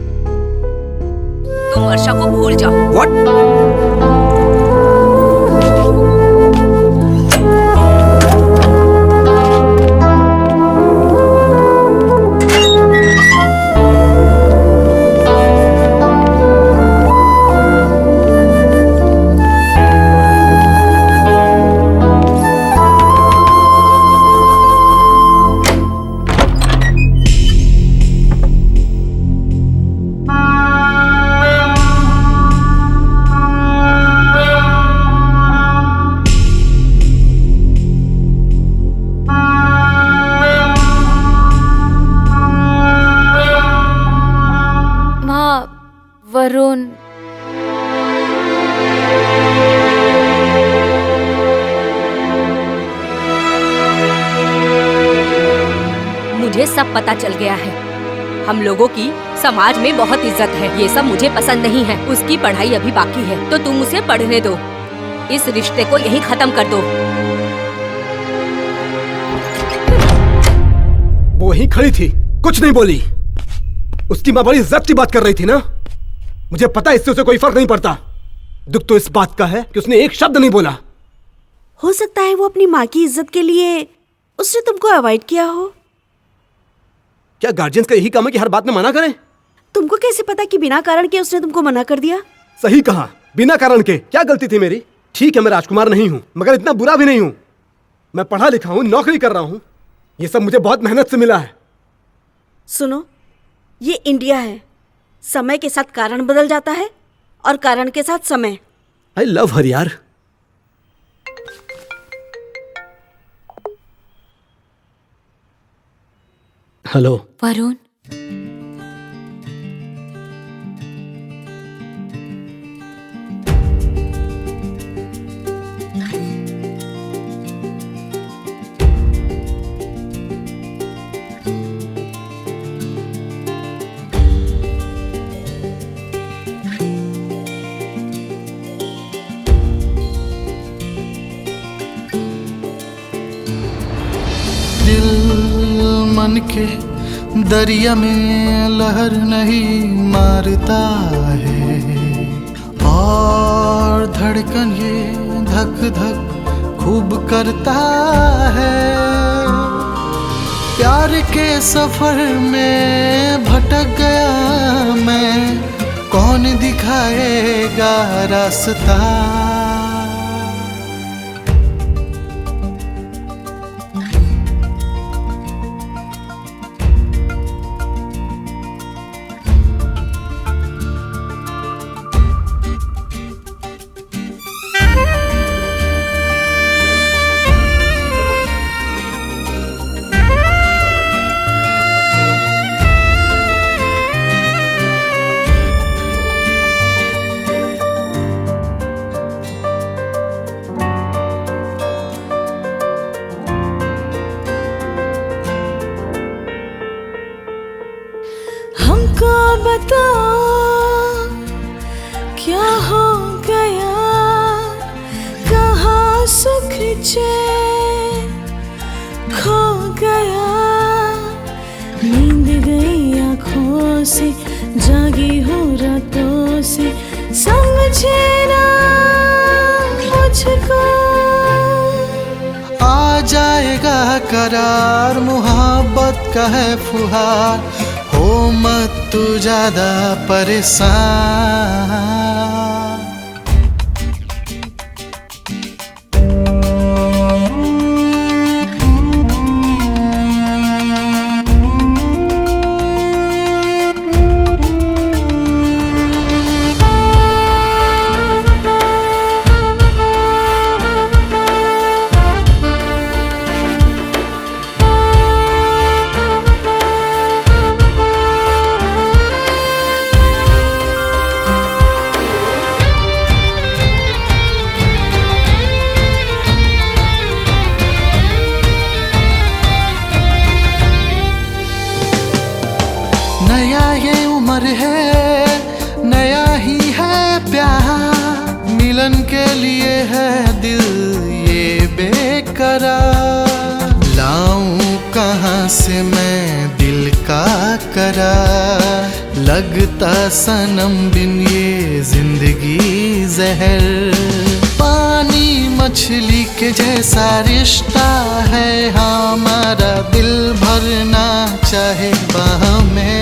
तुम वर्षा को भूल जाओ। व्हाट? वरुण, मुझे सब पता चल गया है। हम लोगों की समाज में बहुत इज्जत है। ये सब मुझे पसंद नहीं है। उसकी पढ़ाई अभी बाकी है, तो तुम उसे पढ़ने दो। इस रिश्ते को यहीं खत्म कर दो। वो वहीं खड़ी थी, कुछ नहीं बोली। उसकी माँ बड़ी इज्जत की बात कर रही थी ना। मुझे पता है इससे उसे कोई फर्क नहीं पड़ता। दुख तो इस बात का है कि उसने एक शब्द नहीं बोला। हो सकता है वो अपनी माँ की इज्जत के लिए उसने तुमको अवॉइड किया हो। क्या गार्जियंस का यही काम है कि हर बात में मना करें? तुमको कैसे पता कि बिना कारण के उसने तुमको मना कर दिया? सही कहा, बिना कारण के। क्या गलती थी मेरी? ठीक है, मैं राजकुमार नहीं हूं, मगर इतना बुरा भी नहीं हूं। मैं पढ़ा लिखा हूं, नौकरी कर रहा हूं। ये सब मुझे बहुत मेहनत से मिला है। सुनो, ये इंडिया है। समय के साथ कारण बदल जाता है और कारण के साथ समय। आई लव हर यार। हेलो वरुण, दिल मन के दरिया में लहर नहीं मारता है, और धड़कन ये धक धक खूब करता है। प्यार के सफर में भटक गया मैं, कौन दिखाएगा रास्ता। बताओ क्या हो गया, कहाँ सुख चैन खो गया, नींद गई आँखों से, जागी हो रातों से, समझे ना मुझको। आ जाएगा करार, मुहब्बत का है फुहार, हो मत तू ज्यादा परेशान। नया ये उम्र है, नया ही है प्यार, मिलन के लिए है दिल ये बेकरार। लाऊं कहाँ से मैं दिल का करार, लगता सनम बिन ये जिंदगी जहर। पानी मछली के जैसा रिश्ता है हमारा, दिल भरना चाहे बाह में।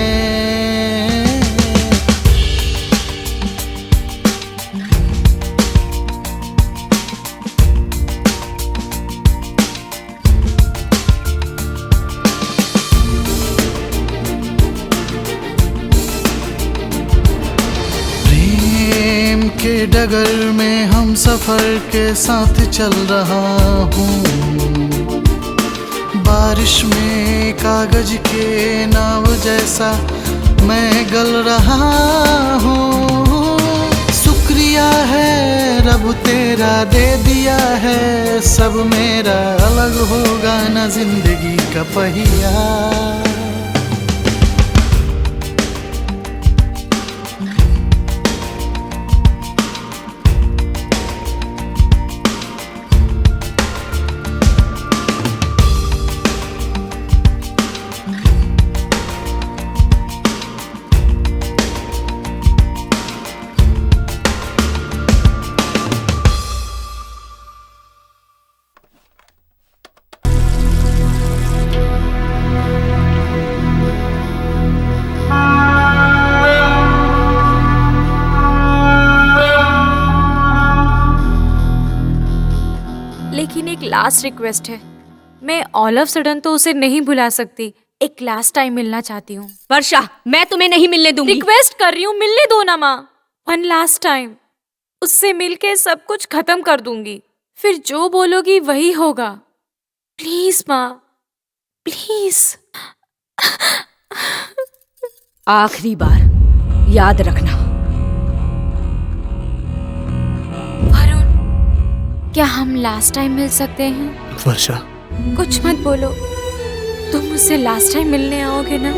प्रेम के डगर में हम सफर के साथ चल रहा हूँ, बारिश में कागज के नाव जैसा मैं गल रहा हूँ। शुक्रिया है रब तेरा, दे दिया है सब मेरा, अलग होगा ना जिंदगी का पहिया। लेकिन एक लास्ट रिक्वेस्ट है, मैं ऑल ऑफ सडन तो उसे नहीं भुला सकती, एक लास्ट टाइम मिलना चाहती हूँ। वर्षा, मैं तुम्हें नहीं मिलने दूंगी। रिक्वेस्ट कर रही हूँ, मिलने दो ना माँ। वन लास्ट टाइम उससे मिलके सब कुछ खत्म कर दूंगी, फिर जो बोलोगी वही होगा। प्लीज माँ, प्लीज। आखिरी बार याद रखना। क्या हम लास्ट टाइम मिल सकते हैं? वर्षा, कुछ मत बोलो, तुम मुझसे लास्ट टाइम मिलने आओगे ना?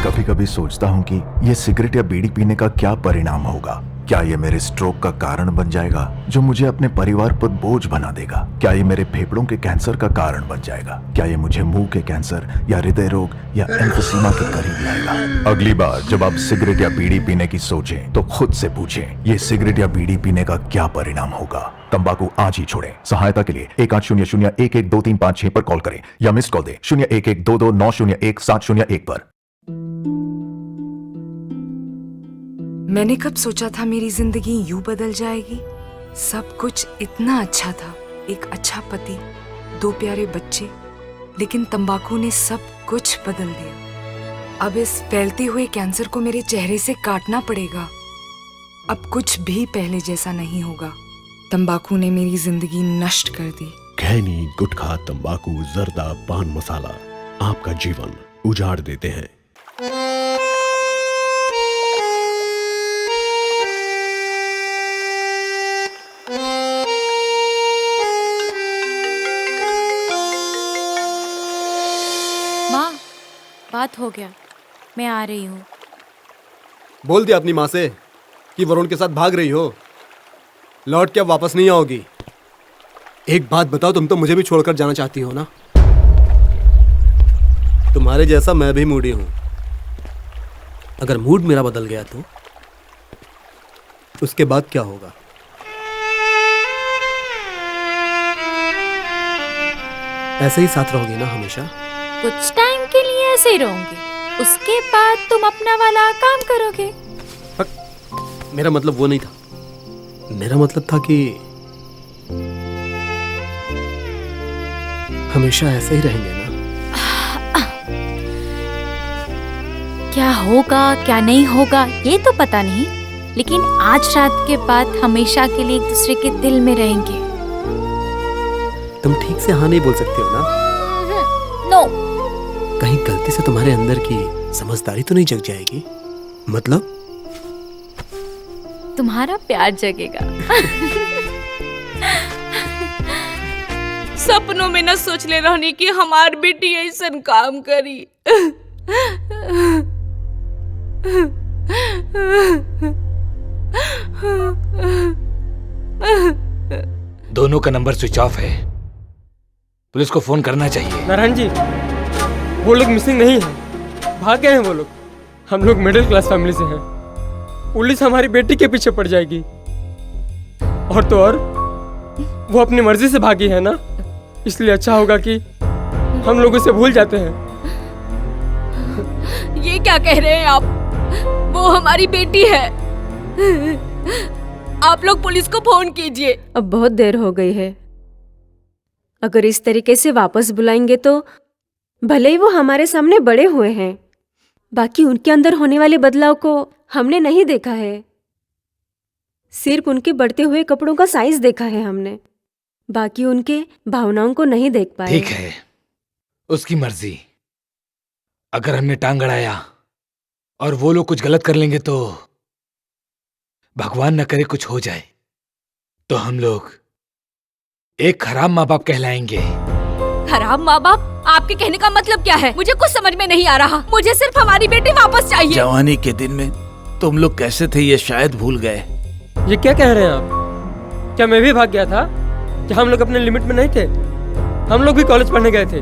कभी कभी सोचता हूँ कि ये सिगरेट या बीड़ी पीने का क्या परिणाम होगा। क्या ये मेरे स्ट्रोक का कारण बन जाएगा जो मुझे अपने परिवार पर बोझ बना देगा? क्या ये मेरे फेफड़ों के कैंसर का कारण बन जाएगा? क्या ये मुझे मुंह के कैंसर या हृदय रोग या एम्फीसीमा के करीब लाएगा? अगली बार जब आप सिगरेट या बीड़ी पीने की सोचें तो खुद से पूछें, ये सिगरेट या बीड़ी पीने का क्या परिणाम होगा? तंबाकू आज ही छोड़ें। सहायता के लिए 1800-112356 पर कॉल करें या मिस कॉल दें 01122901-701 पर। मैंने कब सोचा था मेरी जिंदगी यूं बदल जाएगी। सब कुछ इतना अच्छा था, एक अच्छा पति, 2 प्यारे बच्चे, लेकिन तंबाकू ने सब कुछ बदल दिया। अब इस फैलते हुए कैंसर को मेरे चेहरे से काटना पड़ेगा। अब कुछ भी पहले जैसा नहीं होगा। तंबाकू ने मेरी जिंदगी नष्ट कर दी। खैनी, गुटखा, तंबाकू, जर्दा, पान मसाला, आपका जीवन उजाड़ देते हैं। माँ, बात हो गया, मैं आ रही हूँ। बोल दिया अपनी माँ से कि वरुण के साथ भाग रही हो, लौट के अब वापस नहीं आओगी। एक बात बताओ, तुम तो मुझे भी छोड़कर जाना चाहती हो ना? तुम्हारे जैसा मैं भी मूडी हूं। अगर मूड मेरा बदल गया तो उसके बाद क्या होगा? ऐसे ही साथ रहोगी ना हमेशा? कुछ टाइम के लिए ऐसे ही रहूंगी, उसके बाद तुम अपना वाला काम करोगे। मेरा मतलब वो नहीं था। मेरा मतलब था कि हमेशा ऐसे ही रहेंगे ना? क्या होगा क्या नहीं होगा ये तो पता नहीं, लेकिन आज रात के बाद हमेशा के लिए एक दूसरे के दिल में रहेंगे। तुम ठीक से हाँ नहीं बोल सकते हो ना? नो। कहीं गलती से तुम्हारे अंदर की समझदारी तो नहीं जग जाएगी? मतलब तुम्हारा प्यार जगेगा। सपनों में न सोच ले रहनी कि हमार बेटी ऐसा काम करी। दोनों का नंबर स्विच ऑफ है, पुलिस को फोन करना चाहिए। नारायण जी, वो लोग मिसिंग नहीं है, भाग गए हैं वो लोग। हम लोग मिडिल क्लास फैमिली से हैं, पुलिस हमारी बेटी के पीछे पड़ जाएगी। और तो और वो अपनी मर्जी से भागी है ना, इसलिए अच्छा होगा कि हम लोग उसे भूल जाते हैं। ये क्या कह रहे हैं आप? वो हमारी बेटी है। आप लोग पुलिस को फोन कीजिए। अब बहुत देर हो गई है। अगर इस तरीके से वापस बुलाएंगे तो भले ही वो हमारे सामने बड़े हुए हैं, बाकी उनके अंदर होने वाले बदलाव को हमने नहीं देखा है। सिर्फ उनके बढ़ते हुए कपड़ों का साइज देखा है हमने, बाकी उनके भावनाओं को नहीं देख पाए। ठीक है, उसकी मर्जी। अगर हमने टांग अड़ाया और वो लोग कुछ गलत कर लेंगे तो भगवान न करे कुछ हो जाए तो हम लोग एक खराब माँ बाप कहलाएंगे। खराब माँ बाप? आपके कहने का मतलब क्या है? मुझे कुछ समझ में नहीं आ रहा। मुझे सिर्फ हमारी बेटी वापस चाहिए। जवानी के दिन में तुम लोग कैसे थे ये शायद भूल गए। ये क्या कह रहे हैं आप? क्या मैं भी भाग गया था? क्या हम लोग अपने लिमिट में नहीं थे? हम लोग भी कॉलेज पढ़ने गए थे।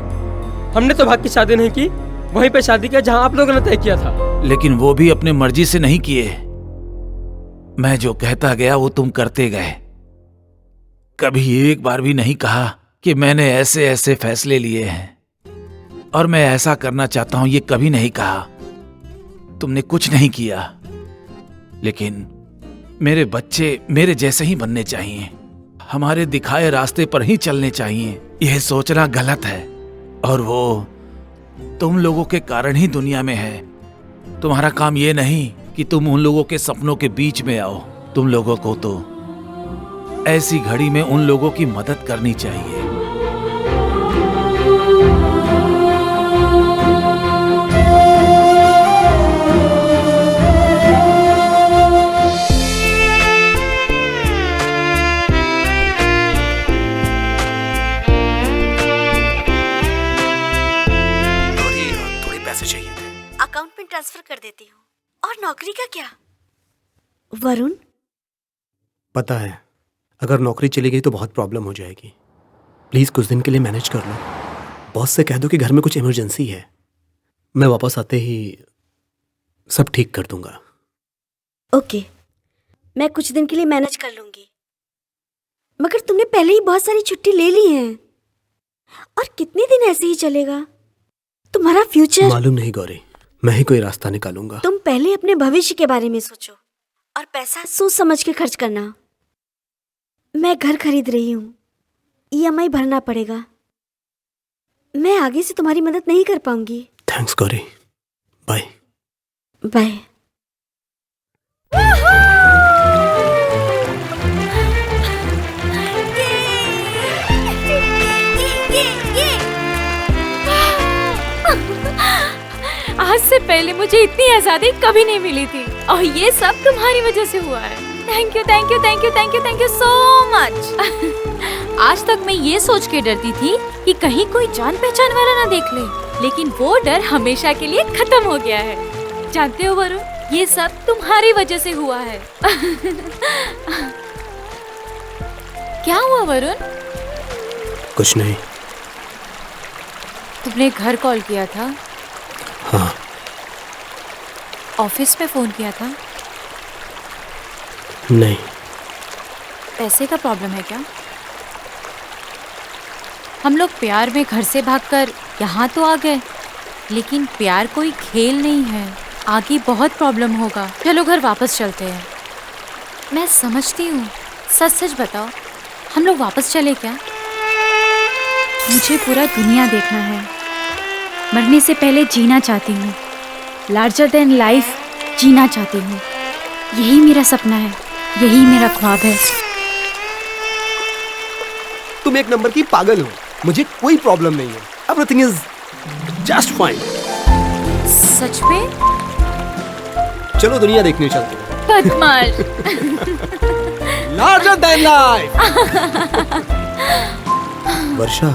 हमने तो भाग की शादी नहीं की, वहीं पे शादी किया जहां आप लोगों ने तय किया था। लेकिन वो भी अपने मर्जी से नहीं किए। मैं जो कहता गया वो तुम करते गए। कभी एक बार भी नहीं कहा कि मैंने ऐसे ऐसे फैसले लिए हैं और मैं ऐसा करना चाहता हूं, ये कभी नहीं कहा। तुमने कुछ नहीं किया, लेकिन मेरे बच्चे मेरे जैसे ही बनने चाहिए, हमारे दिखाए रास्ते पर ही चलने चाहिए। यह सोचना गलत है और वो तुम लोगों के कारण ही दुनिया में है। तुम्हारा काम ये नहीं कि तुम उन लोगों के सपनों के बीच में आओ। तुम लोगों को तो ऐसी घड़ी में उन लोगों की मदद करनी चाहिए। थोड़े पैसे चाहिए थे। अकाउंट में ट्रांसफर कर देती हूँ। और नौकरी का क्या? वरुण, पता है अगर नौकरी चली गई तो बहुत प्रॉब्लम हो जाएगी। प्लीज कुछ दिन के लिए मैनेज कर लो। बॉस से कह दो कि घर में कुछ इमरजेंसी है। मैं वापस आते ही सब ठीक कर दूंगा। ओके, मैं कुछ दिन के लिए मैनेज कर लूंगी। मगर तुमने पहले ही बहुत सारी छुट्टी ले ली है, और कितने दिन ऐसे ही चलेगा? तुम्हारा फ्यूचर मालूम नहीं गौरी, मैं ही कोई रास्ता निकालूंगा। तुम पहले अपने भविष्य के बारे में सोचो और पैसा सोच समझ के खर्च करना। मैं घर खरीद रही हूँ, EMI भरना पड़ेगा। मैं आगे से तुम्हारी मदद नहीं कर पाऊंगी। Thanks Gauri, bye bye. आज से पहले मुझे इतनी आजादी कभी नहीं मिली थी और ये सब तुम्हारी वजह से हुआ है। Thank you thank you thank you thank you thank you so much. आज तक मैं ये सोच के डरती थी कि कहीं कोई जान पहचान वाला ना देख ले, लेकिन वो डर हमेशा के लिए खत्म हो गया है। जानते हो वरुण, ये सब तुम्हारी वजह से हुआ है। क्या हुआ वरुण? कुछ नहीं। तुमने घर कॉल किया था? हाँ। ऑफिस में फोन किया था? नहीं। पैसे का प्रॉब्लम है क्या? हम लोग प्यार में घर से भागकर यहाँ तो आ गए, लेकिन प्यार कोई खेल नहीं है, आगे बहुत प्रॉब्लम होगा। चलो घर वापस चलते हैं। मैं समझती हूँ, सच सच बताओ, हम लोग वापस चले क्या? मुझे पूरा दुनिया देखना है, मरने से पहले जीना चाहती हूँ, लार्जर देन लाइफ जीना चाहती हूँ। यही मेरा सपना है, यही मेरा ख्वाब है। तुम एक नंबर की पागल हो, मुझे कोई प्रॉब्लम नहीं है। Everything is just fine. सच में? चलो दुनिया देखने चलते हैं। बदमाश। Larger than life. वर्षा,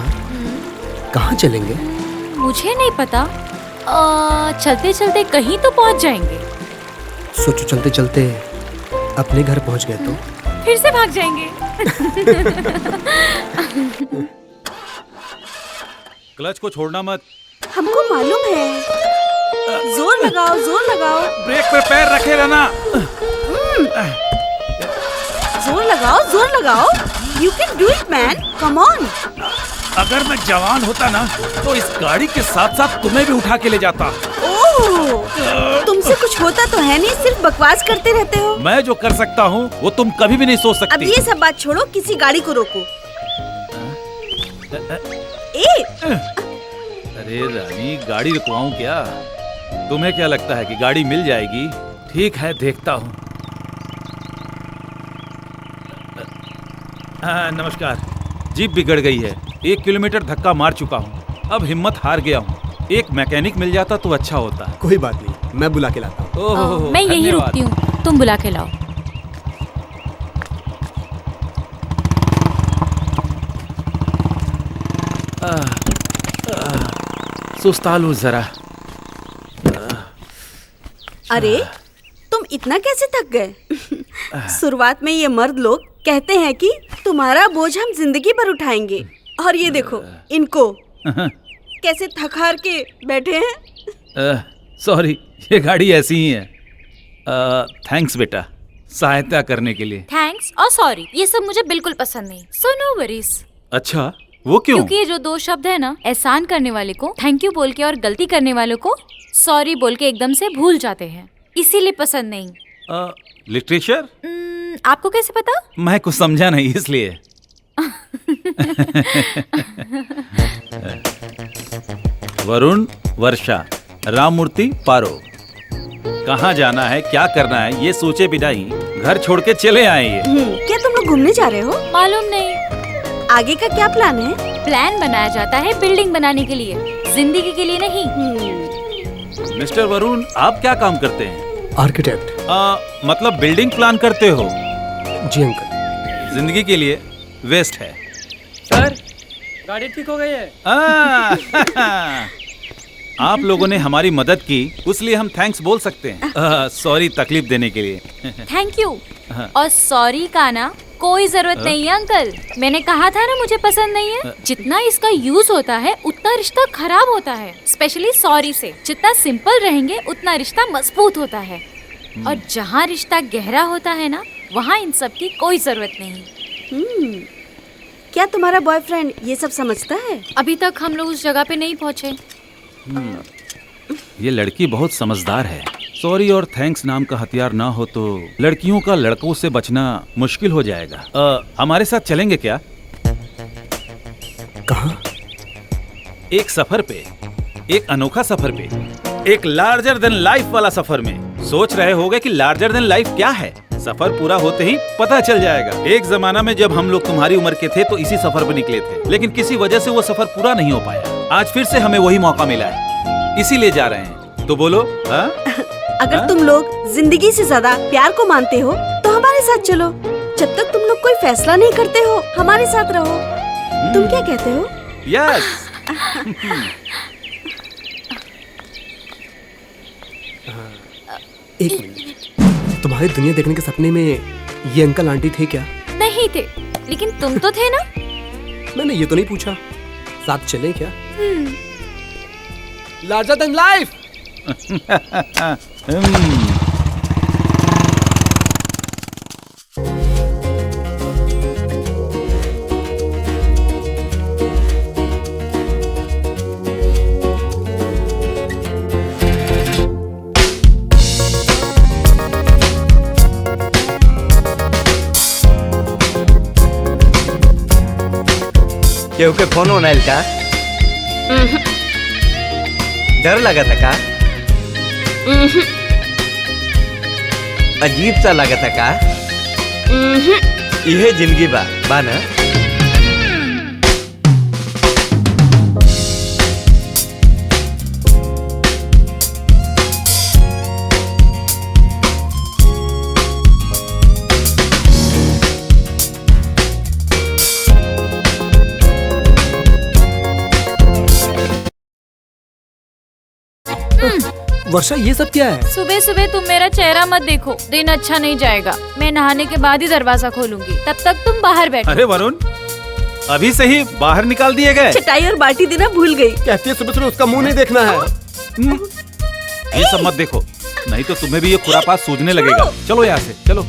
कहाँ चलेंगे? मुझे नहीं पता, चलते चलते कहीं तो पहुंच जाएंगे। सोचो चलते चलते अपने घर पहुंच गए तो फिर से भाग जाएंगे। क्लच को छोड़ना मत। हमको मालूम है। जोर लगाओ, जोर लगाओ। ब्रेक पे पैर रखे रहना। जोर लगाओ, जोर लगाओ। You can do it, man. Come on. अगर मैं जवान होता ना तो इस गाड़ी के साथ साथ तुम्हें भी उठा के ले जाता। ओह, तुमसे कुछ होता तो है नहीं, सिर्फ बकवास करते रहते हो। मैं जो कर सकता हूँ वो तुम कभी भी नहीं सोच सकती। अब ये सब बात छोड़ो, किसी गाड़ी को रोको। ए! अरे रानी, गाड़ी रुकवाऊं क्या? तुम्हें क्या लगता है कि गाड़ी मिल जाएगी? ठीक है, देखता हूँ। नमस्कार। जीप बिगड़ गई है, 1 किलोमीटर धक्का मार चुका हूँ, अब हिम्मत हार गया हूँ। एक मैकेनिक मिल जाता तो अच्छा होता। कोई बात नहीं, मैं बुला के लाता हूँ। मैं यही रुकती हूँ, तुम बुला के लाओ। सुस्तालू जरा। अरे तुम इतना कैसे थक गए? शुरुआत में ये मर्द लोग कहते हैं कि तुम्हारा बोझ हम जिंदगी भर उठाएंगे, और ये देखो इनको कैसे थक हार के बैठे हैं। सॉरी, ये गाड़ी ऐसी ही है। थैंक्स बेटा, सहायता करने के लिए। थैंक्स और सॉरी ये सब मुझे बिल्कुल पसंद नहीं। So no worries. अच्छा, वो क्यों? क्योंकि ये जो 2 शब्द है ना, एहसान करने वाले को थैंक यू बोल के और गलती करने वालों को सॉरी बोल के एकदम से भूल जाते हैं, इसीलिए पसंद नहीं। लिटरेचर? आपको कैसे पता? मैं कुछ समझा नहीं इसलिए। वरुण, वर्षा, राममूर्ति, पारो, कहाँ जाना है, क्या करना है, ये सोचे बिना ही घर छोड़ के चले आए ये। क्या तुम लोग घूमने जा रहे हो? मालूम नहीं। आगे का क्या प्लान है? प्लान बनाया जाता है बिल्डिंग बनाने के लिए, जिंदगी के लिए नहीं। मिस्टर वरुण, आप क्या काम करते हैं? आर्किटेक्ट। मतलब बिल्डिंग प्लान करते हो? जी अंकल। जिंदगी के लिए वेस्ट है। सर, गाड़ी ठीक हो गई है। आप लोगों ने हमारी मदद की, इसलिए हम थैंक्स बोल सकते हैं। सॉरी तकलीफ देने के लिए। थैंक यू और सॉरी का ना कोई जरूरत नहीं है अंकल। मैंने कहा था ना मुझे पसंद नहीं है। जितना इसका यूज होता है उतना रिश्ता खराब होता है, स्पेशली सॉरी से। जितना सिंपल रहेंगे उतना रिश्ता मजबूत होता है, और जहाँ रिश्ता गहरा होता है ना, वहाँ इन सब की कोई जरूरत नहीं। क्या तुम्हारा बॉयफ्रेंड ये सब समझता है? अभी तक हम लोग उस जगह पे नहीं पहुँचे। ये लड़की बहुत समझदार है। सॉरी और थैंक्स नाम का हथियार ना हो तो लड़कियों का लड़कों से बचना मुश्किल हो जाएगा। हमारे साथ चलेंगे क्या? कहाँ? एक सफर पे, एक अनोखा सफर पे, एक लार्जर देन लाइफ वाला सफर में। सोच रहे होगे कि लार्जर देन लाइफ क्या है? सफर पूरा होते ही पता चल जाएगा। एक जमाना में जब हम लोग तुम्हारी उम्र के थे तो इसी सफर पे निकले थे, लेकिन किसी वजह से वो सफर पूरा नहीं हो पाया। आज फिर से हमें वही मौका मिला है, इसीलिए जा रहे हैं। तो बोलो। हाँ? अगर तुम लोग जिंदगी से ज्यादा प्यार को मानते हो तो हमारे साथ चलो। जब तक तुम लोग कोई फैसला नहीं करते हो हमारे साथ रहो। तुम क्या कहते हो? यस। एक मिनट, तुम्हारे दुनिया देखने के सपने में ये अंकल आंटी थे क्या? नहीं थे, लेकिन तुम तो थे ना। मैंने ये तो नहीं पूछा। साथ चले क्या? Larger than life. केहू के फोन होना का? डर लगा था का? अजीब सा लगा था का? यह जिंदगी बा ना? वर्षा, ये सब क्या है? सुबह सुबह तुम मेरा चेहरा मत देखो, दिन अच्छा नहीं जाएगा। मैं नहाने के बाद ही दरवाजा खोलूंगी, तब तक तुम बाहर बैठो। अरे वरुण, अभी से ही बाहर निकाल दिए गए। चटाई और बाटी देना भूल गई। कहती है सुबह सुबह उसका मुंह नहीं देखना है। ये सब मत देखो, नहीं तो तुम्हें भी ये खुरापात सूझने लगेगा। चलो यहाँ से, चलो।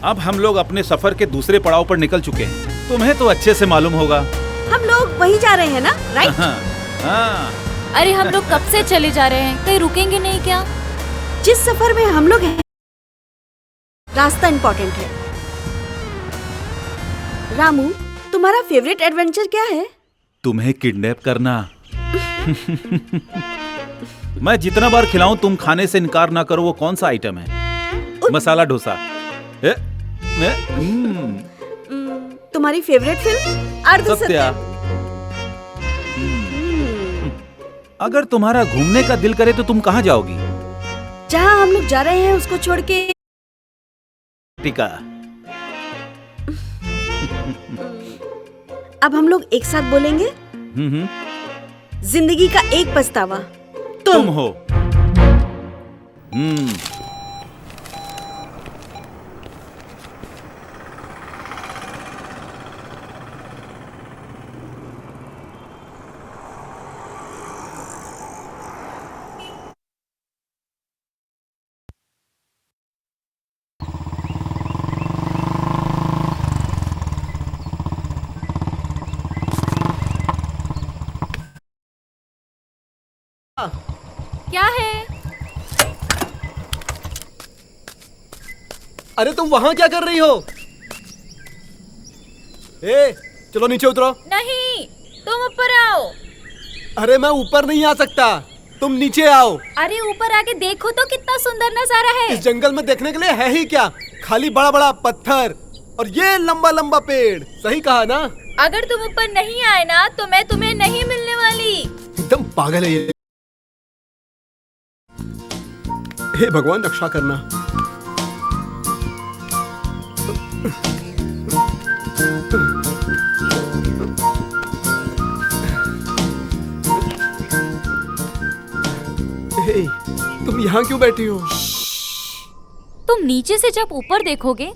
अब हम लोग अपने सफर के दूसरे पड़ाव पर निकल चुके हैं। तुम्हें तो अच्छे से मालूम होगा। हम लोग वहीं जा रहे हैं ना, राइट? हाँ। अरे हम लोग कब से चले जा रहे हैं, कहीं रुकेंगे नहीं क्या? जिस सफर में हम लोग हैं, रास्ता इम्पोर्टेंट है। रामू, तुम्हारा फेवरेट एडवेंचर क्या है? तुम्हें किडनैप करना। मैं जितना बार खिलाऊं तुम खाने से इनकार ना करो। वो कौन सा आइटम है? मसाला डोसा। तुम्हारी फेवरेट फिल्म अर्धसत्य। अगर तुम्हारा घूमने का दिल करे तो तुम कहाँ जाओगी? जहाँ हम लोग जा रहे हैं उसको छोड़ के। टीका। अब हम लोग एक साथ बोलेंगे। जिंदगी का एक पछतावा तुम हो। क्या है? अरे तुम वहां क्या कर रही हो? चलो नीचे उतरो। नहीं, तुम ऊपर आओ। अरे मैं ऊपर नहीं आ सकता, तुम नीचे आओ। अरे ऊपर आके देखो तो कितना सुंदर नजारा है। इस जंगल में देखने के लिए है ही क्या? खाली बड़ा बड़ा पत्थर और ये लंबा लंबा पेड़। सही कहा ना? अगर तुम ऊपर नहीं आए ना तो मैं तुम्हें नहीं मिलने वाली। एकदम पागल है ये। हे भगवान, रक्षा करना। हे, तुम यहाँ क्यों बैठी हो? तुम नीचे से जब ऊपर देखोगे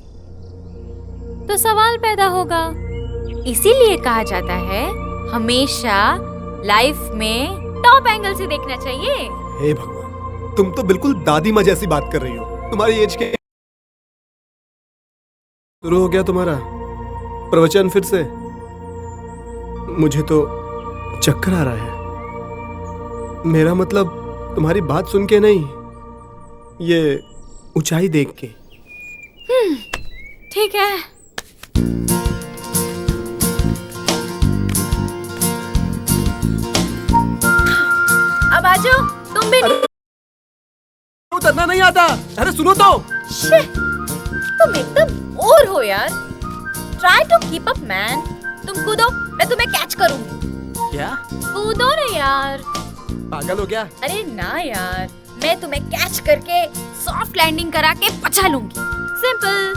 तो सवाल पैदा होगा। इसीलिए कहा जाता है हमेशा लाइफ में टॉप एंगल से देखना चाहिए। हे भगवान, तुम तो बिल्कुल दादी माँ जैसी बात कर रही हो। तुम्हारी एज के शुरू हो गया तुम्हारा प्रवचन फिर से। मुझे तो चक्कर आ रहा है। मेरा मतलब तुम्हारी बात सुन के नहीं, ये ऊंचाई देख के। ठीक है। अब आ जाओ, तुम भी। उतरना नहीं आता। अरे सुनो तो। तुम एकदम और हो यार। Try to keep up man. तुम कूदो, मैं तुम्हें कैच करूंगी। क्या? कूदो ना यार। पागल हो गया? अरे ना यार, मैं तुम्हें कैच करके सॉफ्ट लैंडिंग करा के बचा लूंगी। सिंपल,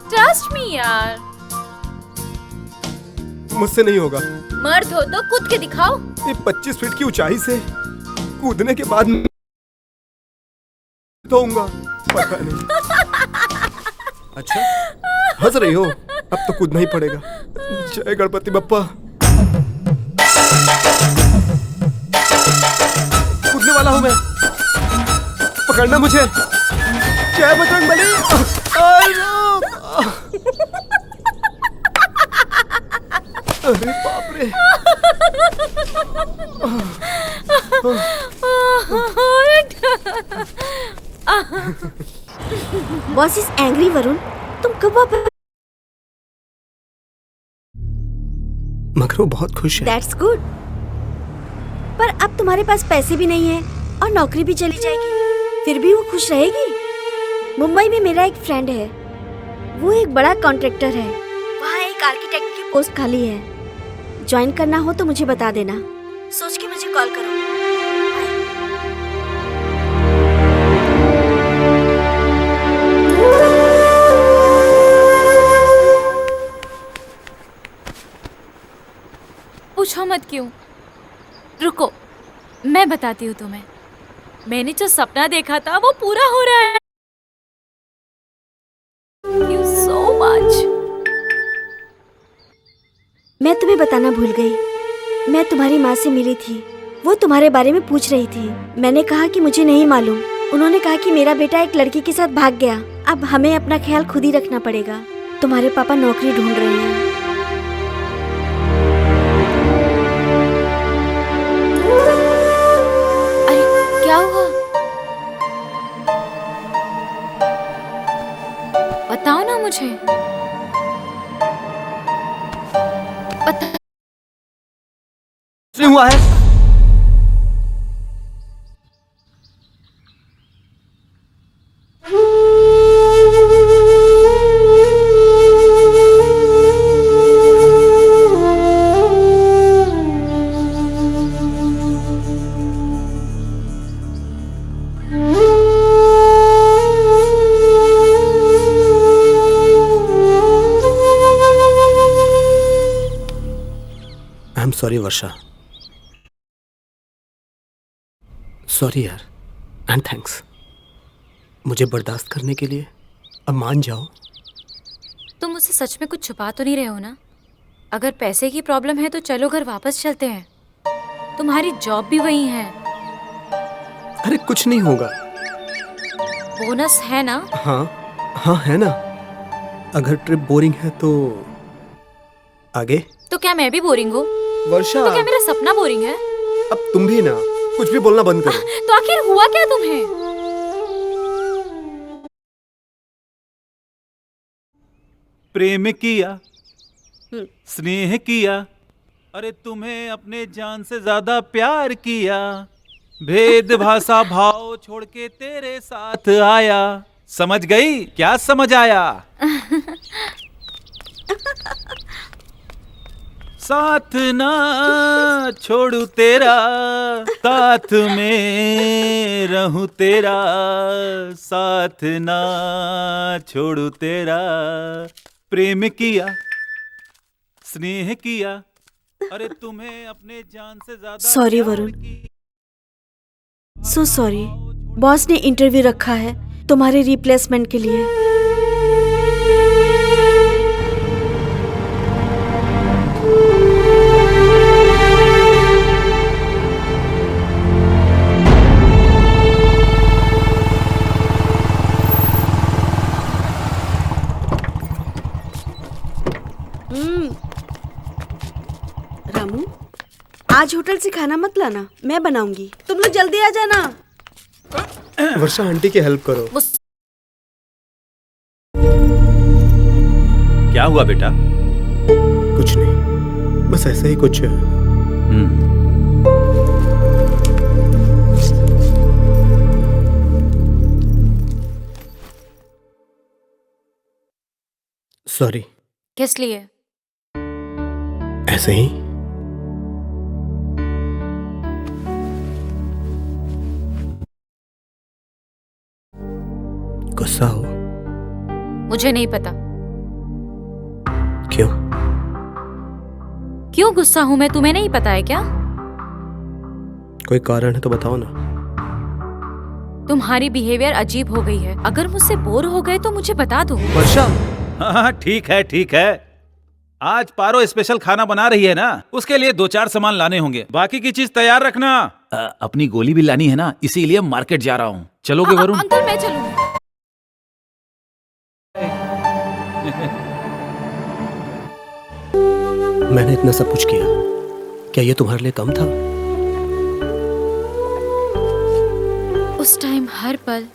ट्रस्ट मी यार। मुझसे नहीं होगा। मर्द हो तो कूद के दिखाओ। ये 25 फीट की ऊंचाई से कूदने के बाद होऊंगा, पता नहीं। अच्छा, हंस रही हो? अब तो कूदना ही पड़ेगा। जय गणपति बप्पा। कूदने वाला हूं मैं, पकड़ना मुझे। जय बजरंगबली। अरे बाप रे। बॉस इज एंग्री वरुण, तुम कब वापस? मगर वो बहुत खुश है। That's good. पर अब तुम्हारे पास पैसे भी नहीं है और नौकरी भी चली जाएगी, फिर भी वो खुश रहेगी। मुंबई में मेरा एक फ्रेंड है, वो एक बड़ा कॉन्ट्रैक्टर है, वहाँ एक आर्किटेक्ट की पोस्ट खाली है। ज्वाइन करना हो तो मुझे बता देना। सोच के मुझे कॉल करो। पूछो मत क्यों। रुको, मैं बताती हूँ तुम्हें। मैंने जो सपना देखा था वो पूरा हो रहा है। Thank you so much। मैं तुम्हें बताना भूल गई, मैं तुम्हारी माँ से मिली थी। वो तुम्हारे बारे में पूछ रही थी। मैंने कहा कि मुझे नहीं मालूम। उन्होंने कहा कि मेरा बेटा एक लड़की के साथ भाग गया। अब हमें अपना ख्याल खुद ही रखना पड़ेगा। तुम्हारे पापा नौकरी ढूंढ रहे हैं। अरे क्या हुआ? बताओ ना मुझे। हुआ है? I am sorry Varsha. Sorry यार, एंड थैंक्स मुझे बर्दाश्त करने के लिए। अब मान जाओ। तुम मुझसे सच में कुछ छुपा तो नहीं रहे हो ना? अगर पैसे की प्रॉब्लम है तो चलो घर वापस चलते हैं। तुम्हारी जॉब भी वही है। अरे कुछ नहीं होगा। बोनस है ना? हाँ है ना। अगर ट्रिप बोरिंग है तो आगे। तो क्या मैं भी बोरिंग हूँ? वर्षा, तो क्या मेरा सपना बोरिंग है? अब तुम भी ना कुछ भी बोलना बंद करो। तो आखिर हुआ क्या तुम्हें? प्रेम किया, स्नेह किया, अरे तुम्हें अपने जान से ज्यादा प्यार किया, भेद भाषा भाव छोड़ के तेरे साथ आया। समझ गई? क्या समझ आया? साथ ना छोड़ू तेरा, साथ में रहूं तेरा, साथ ना छोड़ू तेरा। प्रेम किया, स्नेह किया, अरे तुम्हें अपने जान से ज्यादा। Sorry Varun, so sorry. Boss ने इंटरव्यू रखा है तुम्हारे रिप्लेसमेंट के लिए। आज होटल से खाना मत लाना, मैं बनाऊंगी। तुम लोग जल्दी आ जाना। वर्षा आंटी की हेल्प करो। क्या हुआ बेटा? कुछ नहीं, बस ऐसा ही कुछ। सॉरी। किस लिए? ऐसे ही। गुस्सा हो? मुझे नहीं पता क्यों? क्यों गुस्सा हूं मैं, तुम्हें नहीं पता है क्या? कोई कारण है तो बताओ ना। तुम्हारी बिहेवियर अजीब हो गई है। अगर मुझसे बोर हो गए तो मुझे बता दो। वर्षा। हाँ ठीक है ठीक है। आज पारो स्पेशल खाना बना रही है ना, उसके लिए 2-4 सामान लाने होंगे। बाकी की चीज तैयार रखना। अपनी गोली भी लानी है ना, इसीलिए मार्केट जा रहा हूँ। चलोगे वरुण? अंकल मैं चलूंगी। मैंने इतना सब कुछ किया, क्या ये तुम्हारे लिए कम था? उस टाइम हर पल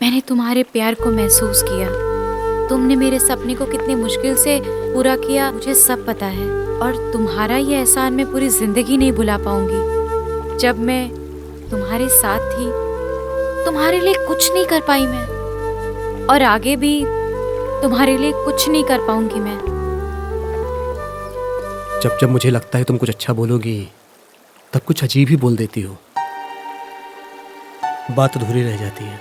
मैंने तुम्हारे प्यार को महसूस किया। तुमने मेरे सपने को कितने मुश्किल से पूरा किया मुझे सब पता है, और तुम्हारा ये एहसान मैं पूरी जिंदगी नहीं भुला पाऊंगी। जब मैं तुम्हारे साथ थी, तुम्हारे लिए कुछ नहीं कर पाई मैं, और आगे भी तुम्हारे लिए कुछ नहीं कर पाऊंगी मैं। जब जब मुझे लगता है तुम कुछ अच्छा बोलोगी, तब कुछ अजीब ही बोल देती हो। बात अधूरी रह जाती है।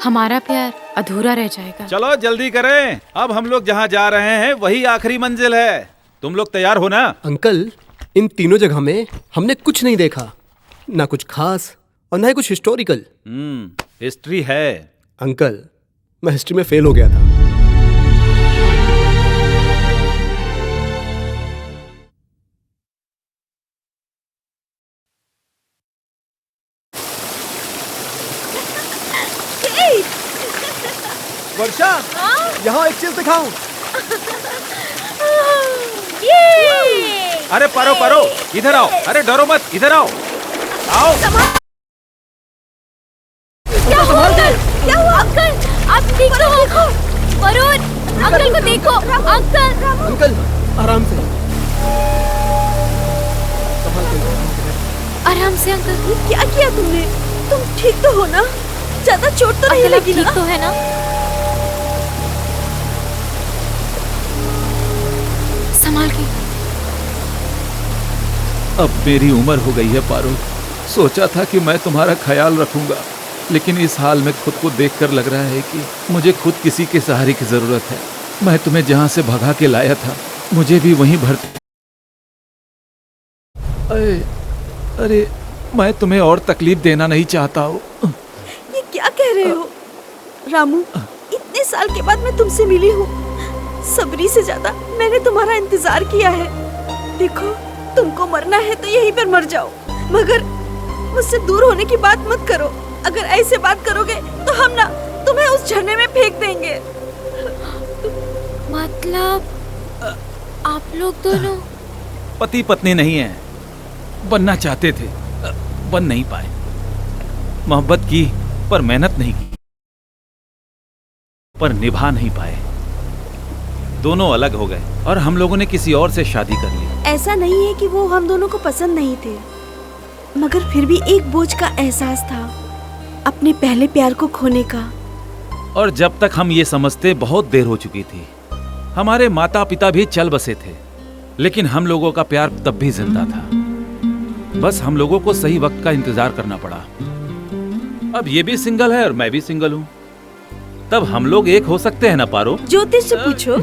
हमारा प्यार अधूरा रह जाएगा। चलो जल्दी करें, अब हम लोग जहाँ जा रहे हैं वही आखिरी मंजिल है। तुम लोग तैयार हो ना? अंकल, इन तीनों जगह में हमने कुछ नहीं देखा, ना कुछ खास और ना ही कुछ हिस्टोरिकल। हिस्ट्री है। अंकल, मैं हिस्ट्री में फेल हो गया था। वर्षा, यहाँ एक चीज दिखाऊं। अरे पारो पारो, इधर आओ। अरे डरो मत, इधर आओ। आओ। क्या हुआ अंकल? क्या हुआ अंकल? आप ठीक तो हो? वरुण, अंकल को देखो। अंकल, अंकल आराम से। आराम से अंकल। ये क्या किया तुमने? तुम ठीक तो हो ना? ज्यादा चोट तो नहीं लगी ना? ठीक तो है ना? संभाल के। अब मेरी उम्र हो गई है पारो। सोचा था कि मैं तुम्हारा ख्याल रखूंगा, लेकिन इस हाल में खुद को देखकर लग रहा है कि मुझे खुद किसी के सहारे की जरूरत है। मैं तुम्हें जहां से भगा के लाया था, मुझे भी वहीं भर्ती। अरे मैं तुम्हें और तकलीफ देना नहीं चाहता हूँ। ये क्या कह रहे हो रामू? इतने साल के बाद मैं तुमसे मिली हूँ। सबरी से ज्यादा मैंने तुम्हारा इंतजार किया है। देखो, तुमको मरना है तो यहीं पर मर जाओ, मगर मुझसे दूर होने की बात मत करो। अगर ऐसे बात करोगे तो हम ना तुम्हें उस झरने में फेंक देंगे। मतलब आप लोग दोनों पति पत्नी नहीं है। बनना चाहते थे, बन नहीं पाए। मोहब्बत की पर मेहनत नहीं की, पर निभा नहीं पाए। दोनों अलग हो गए और हम लोगों ने किसी और से शादी कर ली। ऐसा नहीं है कि वो हम दोनों को पसंद नहीं थे, मगर फिर भी एक बोझ का एहसास था अपने पहले प्यार को खोने का। और जब तक हम ये समझते बहुत देर हो चुकी थी। हमारे माता पिता भी चल बसे थे, लेकिन हम लोगों का प्यार तब भी जिंदा था। बस हम लोगों को सही वक्त का इंतजार करना पड़ा। अब ये भी सिंगल है और मैं भी सिंगल हूँ। तब हम लोग एक हो सकते हैं ना पारो? ज्योतिष से पूछो।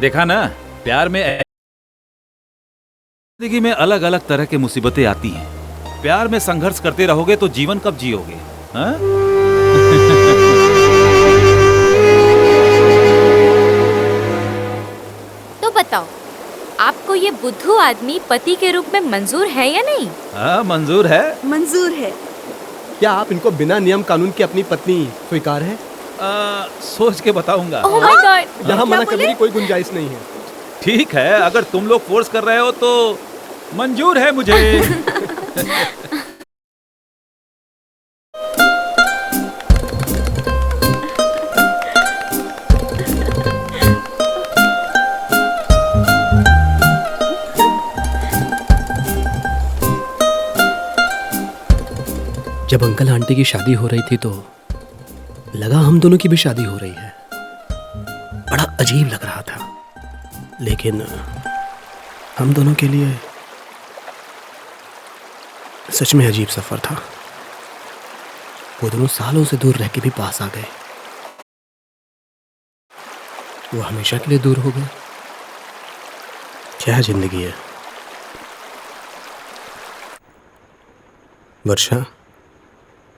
देखा ना, प्यार में जिंदगी में अलग अलग तरह की मुसीबतें आती हैं। प्यार में संघर्ष करते रहोगे तो जीवन कब जियोगे? हाँ? तो बताओ, आपको ये बुद्धू आदमी पति के रूप में मंजूर है या नहीं? हाँ, मंजूर है। मंजूर है। क्या आप इनको बिना नियम कानून की अपनी पत्नी स्वीकार है? सोच के बताऊंगा। Oh my God. यहाँ मना करने की कोई गुंजाइश नहीं है। ठीक है, अगर तुम लोग फोर्स कर रहे हो तो मंजूर है मुझे। जब अंकल आंटी की शादी हो रही थी तो लगा हम दोनों की भी शादी हो रही है। बड़ा अजीब लग रहा था, लेकिन हम दोनों के लिए सच में अजीब सफर था। वो दोनों सालों से दूर रह के भी पास आ गए। वो हमेशा के लिए दूर हो गए। क्या जिंदगी है। वर्षा,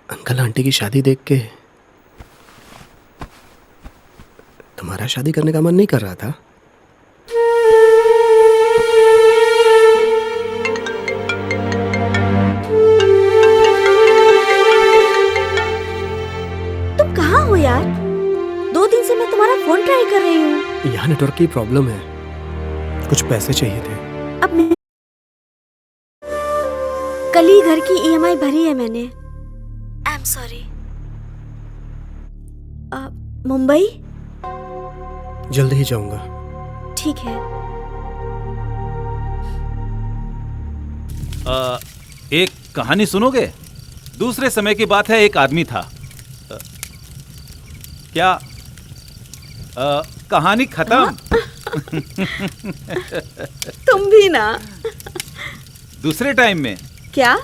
अंकल आंटी की शादी देख के तुम्हारा शादी करने का मन नहीं कर रहा था? तुम कहाँ हो यार? 2 दिन से मैं तुम्हारा फोन ट्राई कर रही हूँ। यहाँ नेटवर्क की प्रॉब्लम है। कुछ पैसे चाहिए थे। अब मैं कल ही घर की ईएमआई भरी है मैंने। I am sorry. मुंबई? जल्द ही जाऊंगा। ठीक है। एक कहानी सुनोगे? दूसरे समय की बात है, एक आदमी था। क्या कहानी खत्म? तुम भी ना। दूसरे टाइम में क्या?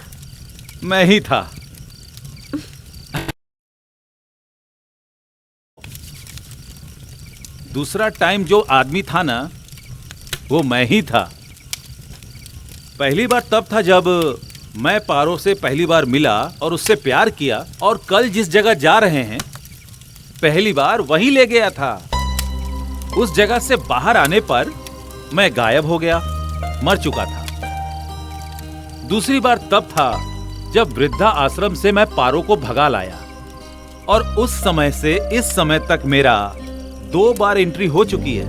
मैं ही था। दूसरा टाइम जो आदमी था ना, वो मैं ही था। पहली बार तब था जब मैं पारो से पहली बार मिला और उससे प्यार किया, और कल जिस जगह जा रहे हैं पहली बार वहीं ले गया था। उस जगह से बाहर आने पर मैं गायब हो गया, मर चुका था। दूसरी बार तब था जब वृद्धा आश्रम से मैं पारो को भगा लाया, और उस समय से इस समय तक मेरा 2 बार एंट्री हो चुकी है।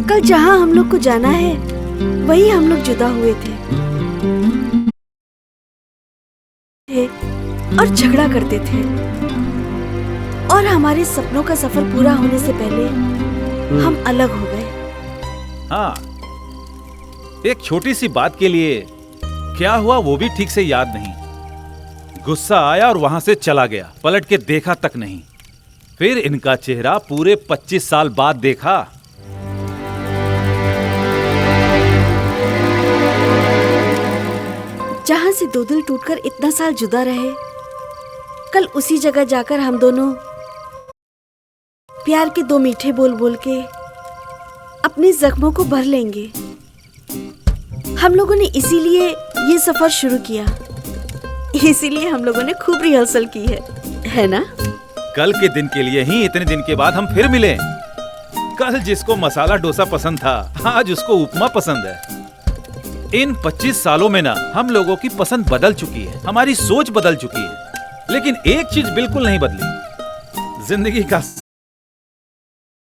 कल जहाँ हम लोग को जाना है वही हम लोग जुदा हुए थे और झगड़ा करते थे, और हमारे सपनों का सफर पूरा होने से पहले हम अलग हो गए। हाँ, एक छोटी सी बात के लिए क्या हुआ वो भी ठीक से याद नहीं। गुस्सा आया और वहां से चला गया, पलट के देखा तक नहीं। फिर इनका चेहरा पूरे 25 साल बाद देखा। जहां से 2 दिल टूटकर इतना साल जुदा रहे, कल उसी जगह जाकर हम दोनों प्यार के 2 मीठे बोल बोल के अपने जख्मों को भर लेंगे। हम लोगों ने इसीलिए ये सफर शुरू किया, इसीलिए हम लोगों ने खूब रिहर्सल की है ना? कल के दिन के लिए ही इतने दिन के बाद हम फिर मिले। कल जिसको मसाला डोसा पसंद था, आज उसको उपमा पसंद है। इन 25 सालों में ना हम लोगों की पसंद बदल चुकी है, हमारी सोच बदल चुकी है, लेकिन एक चीज बिल्कुल नहीं बदली, जिंदगी का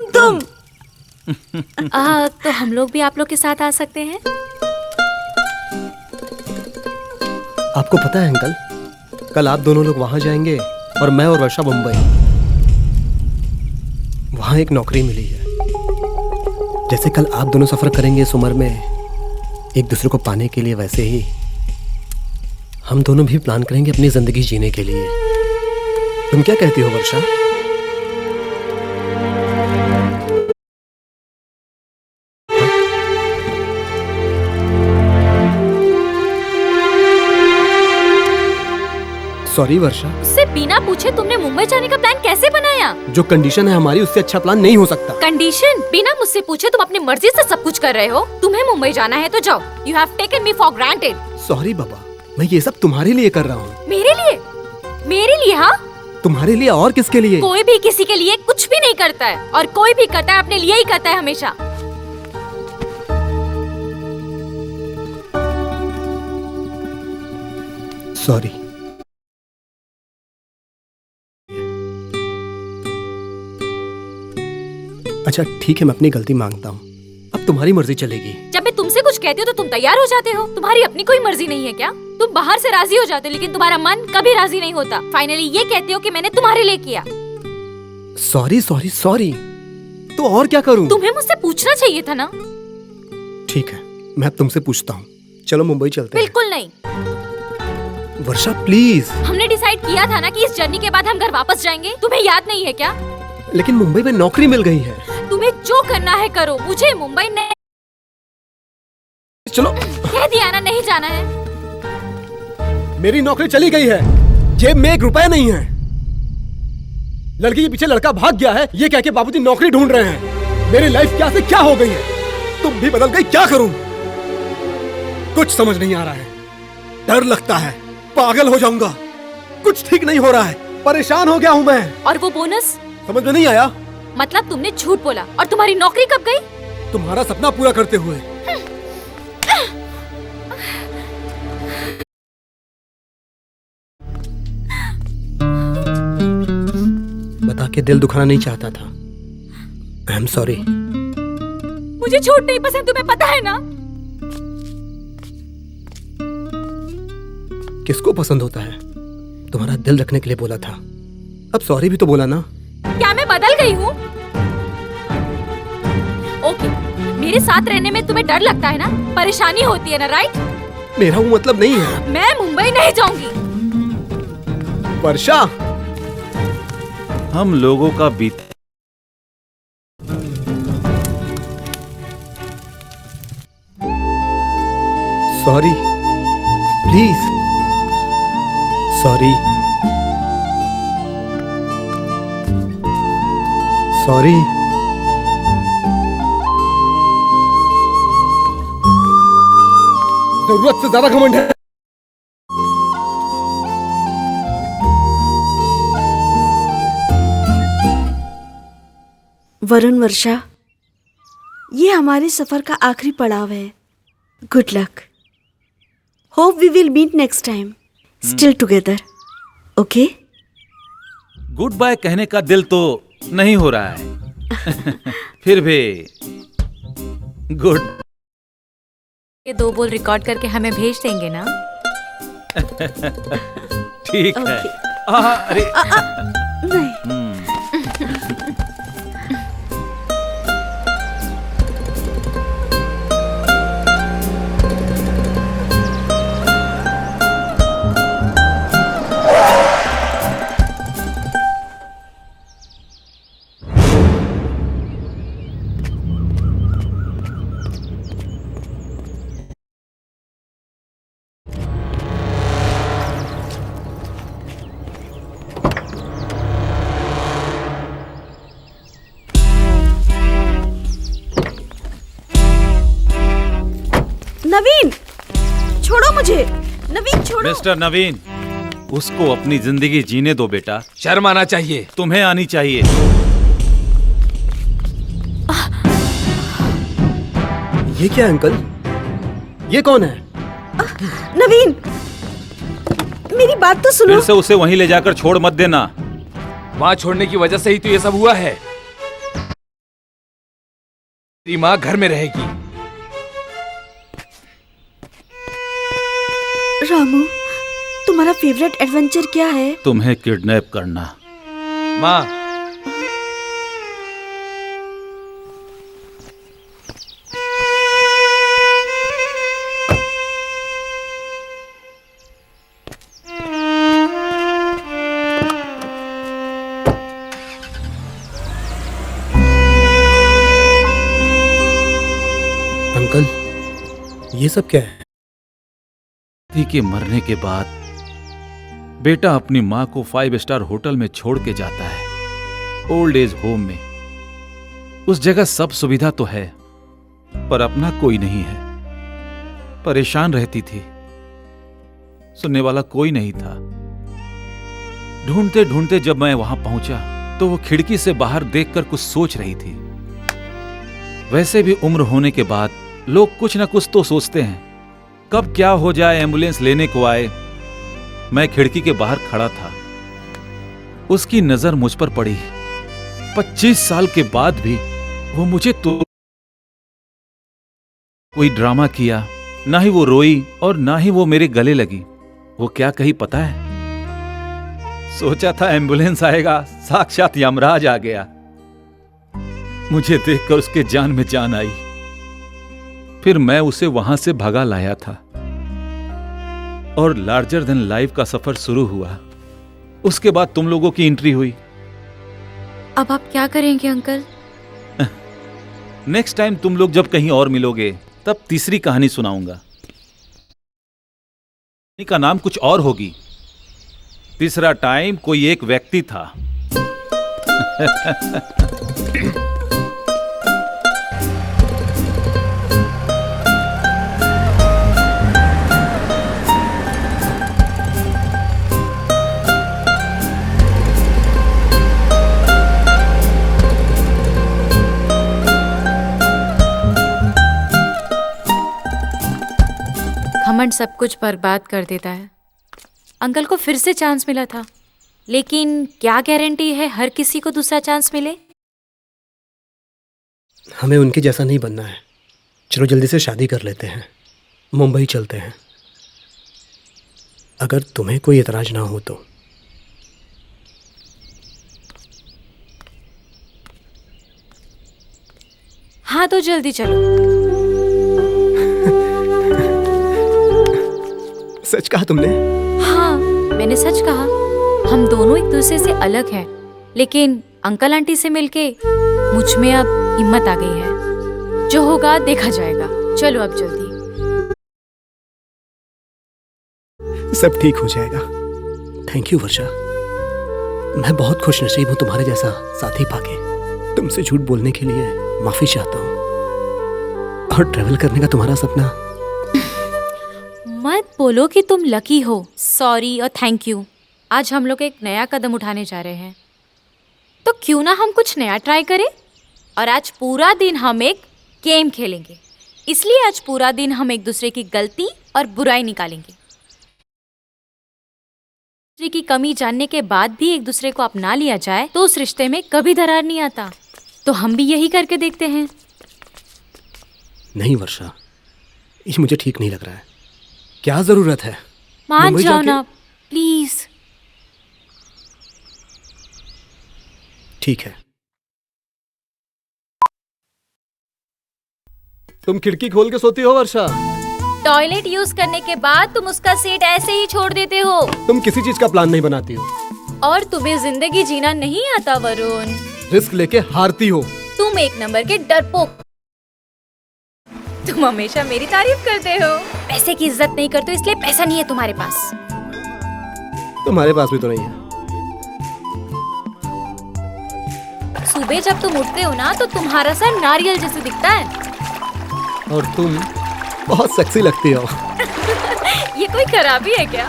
तुम। तो हम लोग भी आप लोग के साथ आ सकते हैं? आपको पता है अंकल, कल आप दोनों लोग वहां जाएंगे और मैं और वर्षा मुंबई। वहां एक नौकरी मिली है। जैसे कल आप दोनों सफर करेंगे इस उम्र में एक दूसरे को पाने के लिए, वैसे ही हम दोनों भी प्लान करेंगे अपनी जिंदगी जीने के लिए। तुम क्या कहती हो वर्षा? सॉरी वर्षा। उससे बिना पूछे तुमने मुंबई जाने का प्लान कैसे बनाया? जो कंडीशन है हमारी, उससे अच्छा प्लान नहीं हो सकता। कंडीशन? बिना मुझसे पूछे तुम अपनी मर्जी से सब कुछ कर रहे हो। तुम्हें मुंबई जाना है तो जाओ। You have taken me for granted. Sorry बाबा, मैं ये सब तुम्हारे लिए कर रहा हूँ। मेरे लिए? मेरे लिए? हाँ, तुम्हारे लिए और किसके लिए? कोई भी किसी के लिए कुछ भी नहीं करता है, और कोई भी करता है अपने लिए ही करता है हमेशा। सॉरी। अच्छा ठीक है, मैं अपनी गलती मांगता हूँ। अब तुम्हारी मर्जी चलेगी। जब मैं तुमसे कुछ कहती हूँ तो तुम तैयार हो जाते हो। तुम्हारी अपनी कोई मर्जी नहीं है क्या? तुम बाहर से राजी हो जाते हो लेकिन तुम्हारा मन कभी राजी नहीं होता। फाइनली ये कहते हो कि मैंने तुम्हारे लिए किया। Sorry sorry sorry. तो और क्या करूँ? तुम्हें मुझसे पूछना चाहिए था ना। ठीक है, मैं अब तुमसे पूछता हूँ। चलो मुंबई चलते हैं। बिल्कुल नहीं। वर्षा प्लीज। हमने डिसाइड किया था ना कि इस जर्नी के बाद हम घर वापस जाएंगे। तुम्हें याद नहीं है क्या? लेकिन मुंबई में नौकरी मिल गई है। तुम्हें जो करना है करो, मुझे मुंबई नहीं। चलो। कह दिया ना, नहीं जाना है। मेरी नौकरी चली गई है, जेब में 1 रुपया नहीं है। लड़की के पीछे लड़का भाग गया है, ये कह के बाबूजी नौकरी ढूंढ रहे हैं। मेरी लाइफ क्या से क्या हो गई है। तुम भी बदल गई, क्या करूं? कुछ समझ नहीं आ रहा है। डर लगता है पागल हो जाऊंगा। कुछ ठीक नहीं हो रहा है, परेशान हो गया हूं मैं। और वो बोनस समझ में नहीं आया। मतलब तुमने झूठ बोला। और तुम्हारी नौकरी कब गई? तुम्हारा सपना पूरा करते हुए। बता के दिल दुखाना नहीं चाहता था। आई एम सॉरी। मुझे झूठ नहीं पसंद, तुम्हें पता है ना। किसको पसंद होता है? तुम्हारा दिल रखने के लिए बोला था। अब सॉरी भी तो बोला ना। क्या मैं बदल गई हूँ? ओके, मेरे साथ रहने में तुम्हें डर लगता है ना, परेशानी होती है ना, राइट? मेरा वो मतलब नहीं है। मैं मुंबई नहीं जाऊंगी। वर्षा, हम लोगों का बीत सॉरी प्लीज। Sorry sorry. जरूरत से ज्यादा घमंड है। वरुण, वर्षा, ये हमारे सफर का आखिरी पड़ाव है। Good luck. Hope we will meet next time, still together. Okay? Good bye कहने का दिल तो नहीं हो रहा है। फिर भी गुड। ये 2 बोल रिकॉर्ड करके हमें भेज देंगे ना? ठीक है। अरे नहीं। नवीन, छोड़ो मुझे। नवीन छोड़ो। मिस्टर नवीन, उसको अपनी जिंदगी जीने दो बेटा। शर्म आना चाहिए। तुम्हें आनी चाहिए। ये क्या अंकल? ये कौन है? नवीन, मेरी बात तो सुनो। फिर से उसे वहीं ले जाकर छोड़ मत देना। वहां छोड़ने की वजह से ही तो ये सब हुआ है। तेरी माँ घर में रहेगी। रामू, तुम्हारा फेवरेट एडवेंचर क्या है? तुम्हें किडनैप करना। माँ, अंकल, ये सब क्या है? पति के मरने के बाद बेटा अपनी माँ को 5 स्टार होटल में छोड़ के जाता है, ओल्ड एज होम में। उस जगह सब सुविधा तो है पर अपना कोई नहीं है। परेशान रहती थी, सुनने वाला कोई नहीं था। ढूंढते ढूंढते जब मैं वहां पहुंचा तो वो खिड़की से बाहर देखकर कुछ सोच रही थी। वैसे भी उम्र होने के बाद लोग कुछ ना कुछ तो सोचते हैं। कब क्या हो जाए एम्बुलेंस लेने को आए। मैं खिड़की के बाहर खड़ा था, उसकी नजर मुझ पर पड़ी। 25 साल के बाद भी वो मुझे तो कोई ड्रामा किया, ना ही वो रोई और ना ही वो मेरे गले लगी। वो क्या कही पता है? सोचा था एम्बुलेंस आएगा, साक्षात यमराज आ गया। मुझे देखकर उसके जान में जान आई। फिर मैं उसे वहां से भगा लाया था और लार्जर देन लाइफ का सफर शुरू हुआ। उसके बाद तुम लोगों की एंट्री हुई। अब आप क्या करेंगे अंकल? नेक्स्ट टाइम तुम लोग जब कहीं और मिलोगे तब तीसरी कहानी सुनाऊंगा। कहानी का नाम कुछ और होगी। तीसरा टाइम कोई एक व्यक्ति था। घमंड सब कुछ बर्बाद कर देता है। अंकल को फिर से चांस मिला था, लेकिन क्या गारंटी है हर किसी को दूसरा चांस मिले? हमें उनके जैसा नहीं बनना है। चलो जल्दी से शादी कर लेते हैं, मुंबई चलते हैं। अगर तुम्हें कोई एतराज ना हो तो। हाँ तो जल्दी चलो। सच कहा तुमने? हाँ, मैंने सच कहा। हम दोनों एक दूसरे से अलग हैं, लेकिन अंकल आंटी से मिलके मुझ में अब हिम्मत आ गई है। जो होगा देखा जाएगा। चलो अब जल्दी। सब ठीक हो जाएगा। थैंक यू वर्षा। मैं बहुत खुश नसीब हूँ तुम्हारे जैसा साथी पाके। तुमसे झूठ बोलने के लिए माफी चाहता हूँ। और ट्रेवल करने का तुम्हारा सपना। मत बोलो कि तुम लकी हो। सॉरी और थैंक यू। आज हम लोग एक नया कदम उठाने जा रहे हैं, तो क्यों ना हम कुछ नया ट्राई करें। और आज पूरा दिन हम एक गेम खेलेंगे। इसलिए आज पूरा दिन हम एक दूसरे की गलती और बुराई निकालेंगे। दूसरे की कमी जानने के बाद भी एक दूसरे को अपना लिया जाए तो उस रिश्ते में कभी दरार नहीं आता। तो हम भी यही करके देखते हैं। नहीं वर्षा, ये मुझे ठीक नहीं लग रहा है। क्या जरूरत है? मान जाओ ना प्लीज। ठीक है। तुम खिड़की खोल के सोती हो वर्षा? टॉयलेट यूज करने के बाद तुम उसका सीट ऐसे ही छोड़ देते हो। तुम किसी चीज का प्लान नहीं बनाती हो। और तुम्हें जिंदगी जीना नहीं आता वरुण। रिस्क लेके हारती हो। तुम एक नंबर के डरपोक। तुम हमेशा मेरी तारीफ करते हो। पैसे की इज्जत नहीं करते हो, इसलिए पैसा नहीं है तुम्हारे पास। तुम्हारे पास भी तो नहीं है। सुबह जब तुम उठते हो ना तो तुम्हारा सर नारियल जैसे दिखता है। और तुम बहुत सेक्सी लगती हो। ये कोई खराबी है क्या?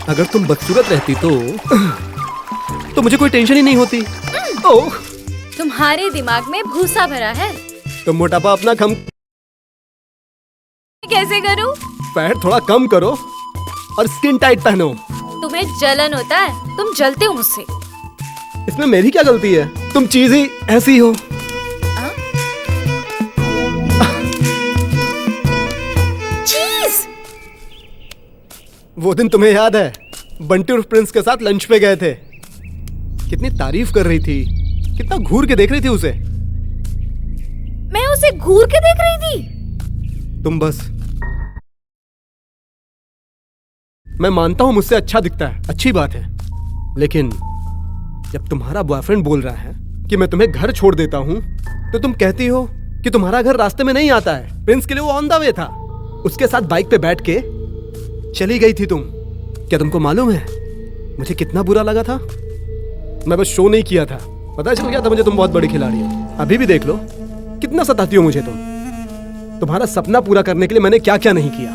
अगर तुम बदसूरत रहती तो मुझे कोई टेंशन ही नहीं होती। ओह, तुम्हारे दिमाग में भूसा भरा है। तुम मोटापा अपना कम कैसे करूं? फैट थोड़ा कम करो और स्किन टाइट पहनो। तुम्हें जलन होता है, तुम जलते हो मुझसे। इसमें मेरी क्या गलती है? तुम चीज ही ऐसी हो। चीज? वो दिन तुम्हें याद है? बंटी और प्रिंस के साथ लंच पे गए थे। कितनी तारीफ कर रही थी, कितना घूर के देख रही थी उसे। मैं उसे घूर के देख रही थी? तुम बस। मैं मानता हूं मुझसे अच्छा दिखता है, अच्छी बात है, लेकिन जब तुम्हारा बॉयफ्रेंड बोल रहा है कि मैं तुम्हें घर छोड़ देता हूं, तो तुम कहती हो कि तुम्हारा घर रास्ते में नहीं आता है। प्रिंस के लिए वो ऑन द वे था। उसके साथ बाइक पे बैठ के चली गई थी तुम। क्या तुमको मालूम है मुझे कितना बुरा लगा था? मैं बस शो नहीं किया था, पता चल गया था मुझे तुम बहुत बड़ी खिलाड़ी हो। अभी भी देख लो कितना सताती हो मुझे तुम। तुम्हारा सपना पूरा करने के लिए मैंने क्या क्या नहीं किया।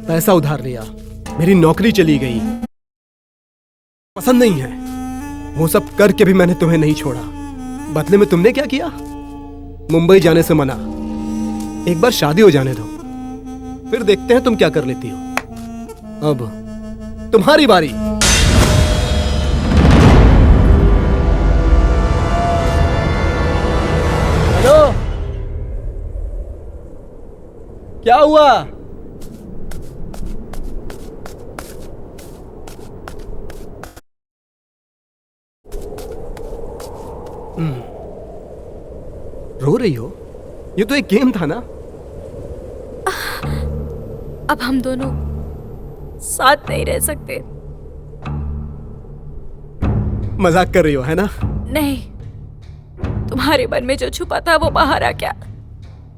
पैसा उधार लिया, मेरी नौकरी चली गई, पसंद नहीं है, वो सब करके भी मैंने तुम्हें नहीं छोड़ा। बदले में तुमने क्या किया? मुंबई जाने से मना। एक बार शादी हो जाने दो, फिर देखते हैं तुम क्या कर लेती हो। अब तुम्हारी बारी। क्या हुआ? रो रही हो? ये तो एक गेम था ना। अब हम दोनों साथ नहीं रह सकते। मजाक कर रही हो है ना? नहीं, तुम्हारे मन में जो छुपा था वो बाहर आ गया।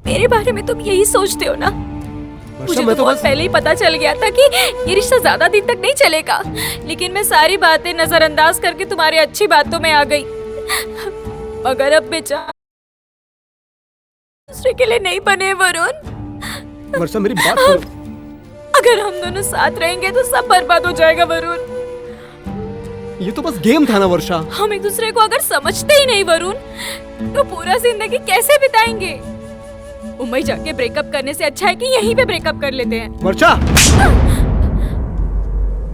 मेरे बारे में तुम यही सोचते हो ना? मुझे तो बहुत पहले ही पता चल गया था कि ये रिश्ता ज्यादा दिन तक नहीं चलेगा, लेकिन मैं सारी बातें नजरअंदाज करके तुम्हारी अच्छी बातों में आ गई। मगर अब बेचारा दूसरे के लिए नहीं बने वरुण। वर्षा मेरी बात सुनो। अगर हम दोनों साथ रहेंगे तो सब बर्बाद हो जाएगा वरुण। ये तो बस गेम था ना वर्षा। हम एक दूसरे को अगर समझते ही नहीं वरुण, तो पूरा जिंदगी कैसे बिताएंगे? मुंबई जाके ब्रेकअप करने से अच्छा है कि यहीं पे ब्रेकअप कर लेते हैं। वर्षा,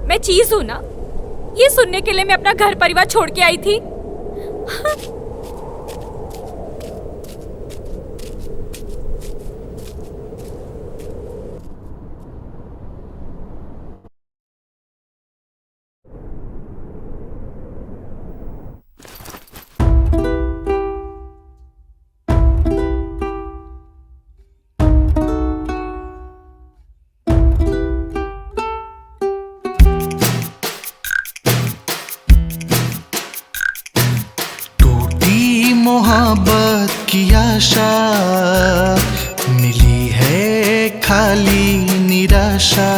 मैं चीज हूँ ना? ये सुनने के लिए मैं अपना घर परिवार छोड़ के आई थी। मोहब्बत की आशा मिली है खाली निराशा।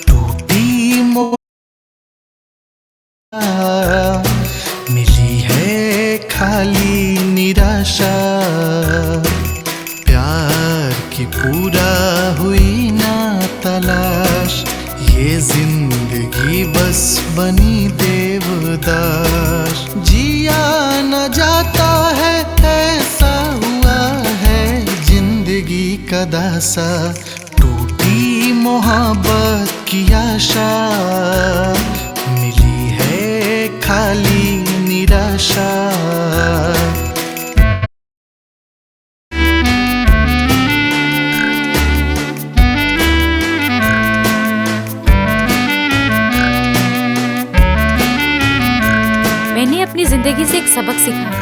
टूटी मिली है खाली निराशा। प्यार की पूरा हुई ना तलाश, ये जिंदगी बस बनी देवदास। जिया न जाता है ऐसा हुआ है जिंदगी का दासा। टूटी मोहब्बत की आशा मिली है खाली निराशा। मैंने अपनी जिंदगी से एक सबक सीखा।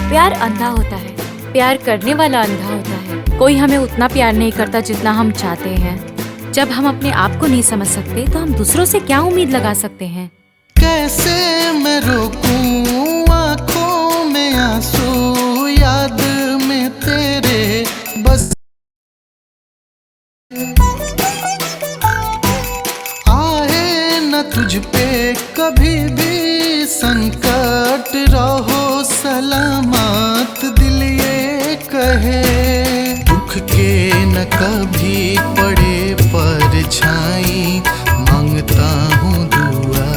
प्यार अंधा होता है, प्यार करने वाला अंधा होता है। कोई हमें उतना प्यार नहीं करता जितना हम चाहते हैं। जब हम अपने आप को नहीं समझ सकते तो हम दूसरों से क्या उम्मीद लगा सकते हैं? कैसे मैं रोकूं आंखों में आंसू, याद में तेरे बस आए न तुझ पे कभी भी संकट। रहो सलामत दिल ये कहे, दुख के न कभी पड़े परछाई। मांगता हूँ दुआ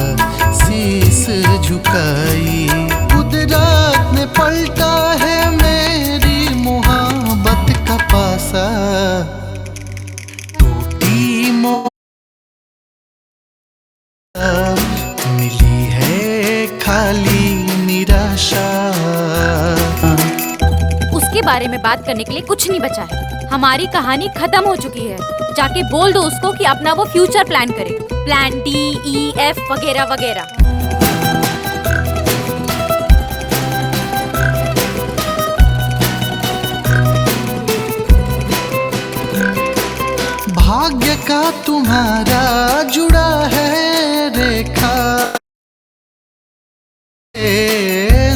शीस झुकाई। कुदरत ने पलटा है मेरी मोहब्बत का पासा। टूटी मिली है खाली निराशा। उसके बारे में बात करने के लिए कुछ नहीं बचा है। हमारी कहानी खत्म हो चुकी है। जाके बोल दो उसको कि अपना वो फ्यूचर प्लान करे, प्लान D, E, F वगैरह वगैरह। भाग्य का तुम्हारा जुड़ा है रेखा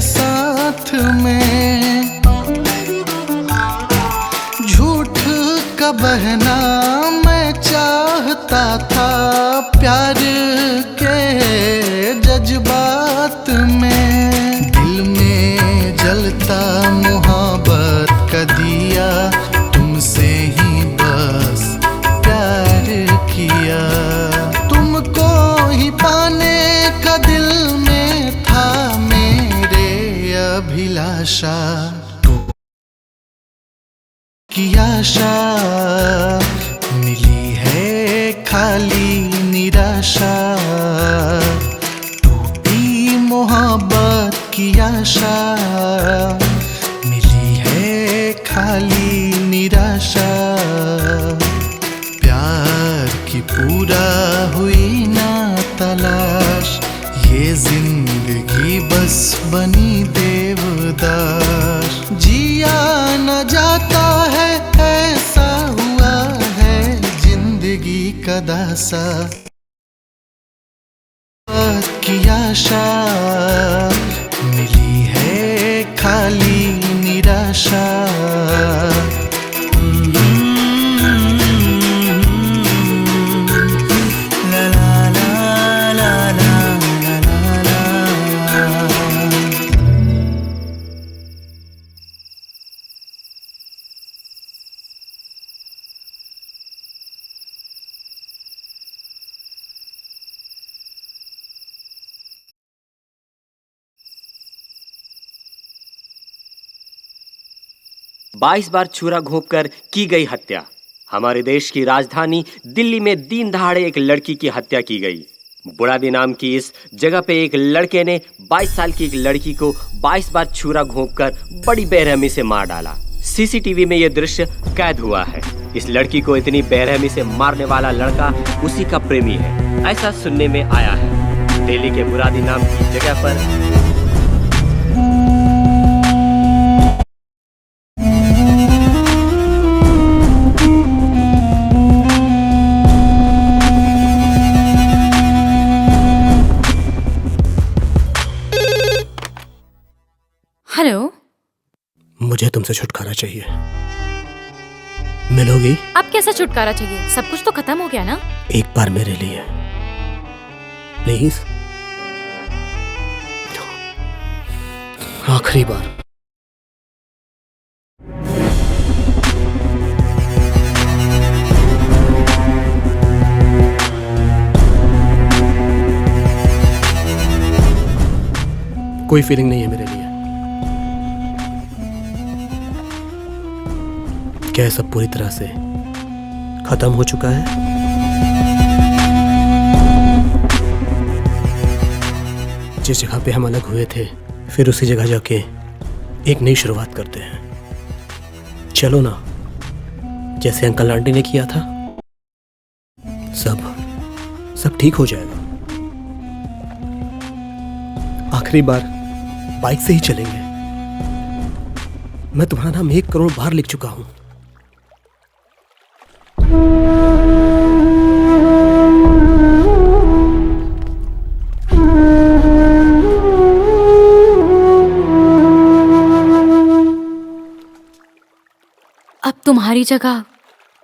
साथ में। झूठ का बहना मैं चाहता था प्यार के जज्बात में। दिल में जलता मोहब्बत का दिया, तुमसे ही बस प्यार किया। तुमको ही पाने का दिल में था मेरे अभिलाषा। की आशा मिली है खाली निराशा। टूटी मोहब्बत की आशा मिली है खाली निराशा। बनी देवदार, जिया न जाता है ऐसा हुआ है जिंदगी का दासा। की आशा मिली है खाली निराशा। बाईस बार छुरा घोंपकर की गई हत्या। हमारे देश की राजधानी दिल्ली में दिन दहाड़े एक लड़की की हत्या की गई। बुरादी नाम की इस जगह पे एक लड़के ने 22 साल की एक लड़की को 22 बार छुरा घोंपकर बड़ी बेरहमी से मार डाला। सीसीटीवी में यह दृश्य कैद हुआ है। इस लड़की को इतनी बेरहमी से मारने वाला लड़का उसी का प्रेमी है, ऐसा सुनने में आया है। दिल्ली के बुरादी नाम की जगह पर हेलो, मुझे तुमसे छुटकारा चाहिए, मिलोगी? अब कैसा छुटकारा चाहिए? सब कुछ तो खत्म हो गया ना। एक बार मेरे लिए प्लीज, आखिरी बार। कोई फीलिंग नहीं है मेरे लिए? क्या सब पूरी तरह से खत्म हो चुका है? जिस जगह पे हम अलग हुए थे, फिर उसी जगह जाके एक नई शुरुआत करते हैं। चलो ना, जैसे अंकल आंटी ने किया था। सब ठीक हो जाएगा। आखिरी बार बाइक से ही चलेंगे। मैं तुम्हारा नाम 1 करोड़ बार लिख चुका हूं। अब तुम्हारी जगह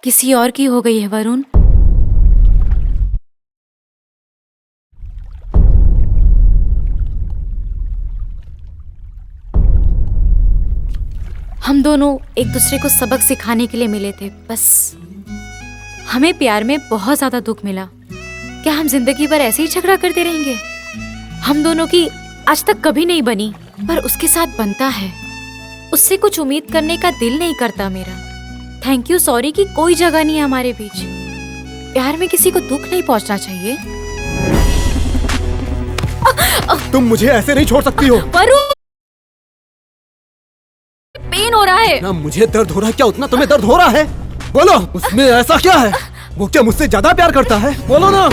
किसी और की हो गई है वरुण। हम दोनों एक दूसरे को सबक सिखाने के लिए मिले थे, बस हमें प्यार में बहुत ज्यादा दुख मिला। क्या हम जिंदगी भर ऐसे ही झगड़ा करते रहेंगे? हम दोनों की आज तक कभी नहीं बनी, पर उसके साथ बनता है। उससे कुछ उम्मीद करने का दिल नहीं करता मेरा। थैंक यू सॉरी की कोई जगह नहीं है हमारे बीच। प्यार में किसी को दुख नहीं पहुंचना चाहिए। तुम मुझे ऐसे नहीं छोड़ सकती हो। वरुण, पेन हो रहा है ना। मुझे दर्द हो रहा है क्या उतना तुम्हें दर्द हो रहा है? बोलो, उसमें ऐसा क्या है? वो क्या मुझसे ज्यादा प्यार करता है? बोलो ना।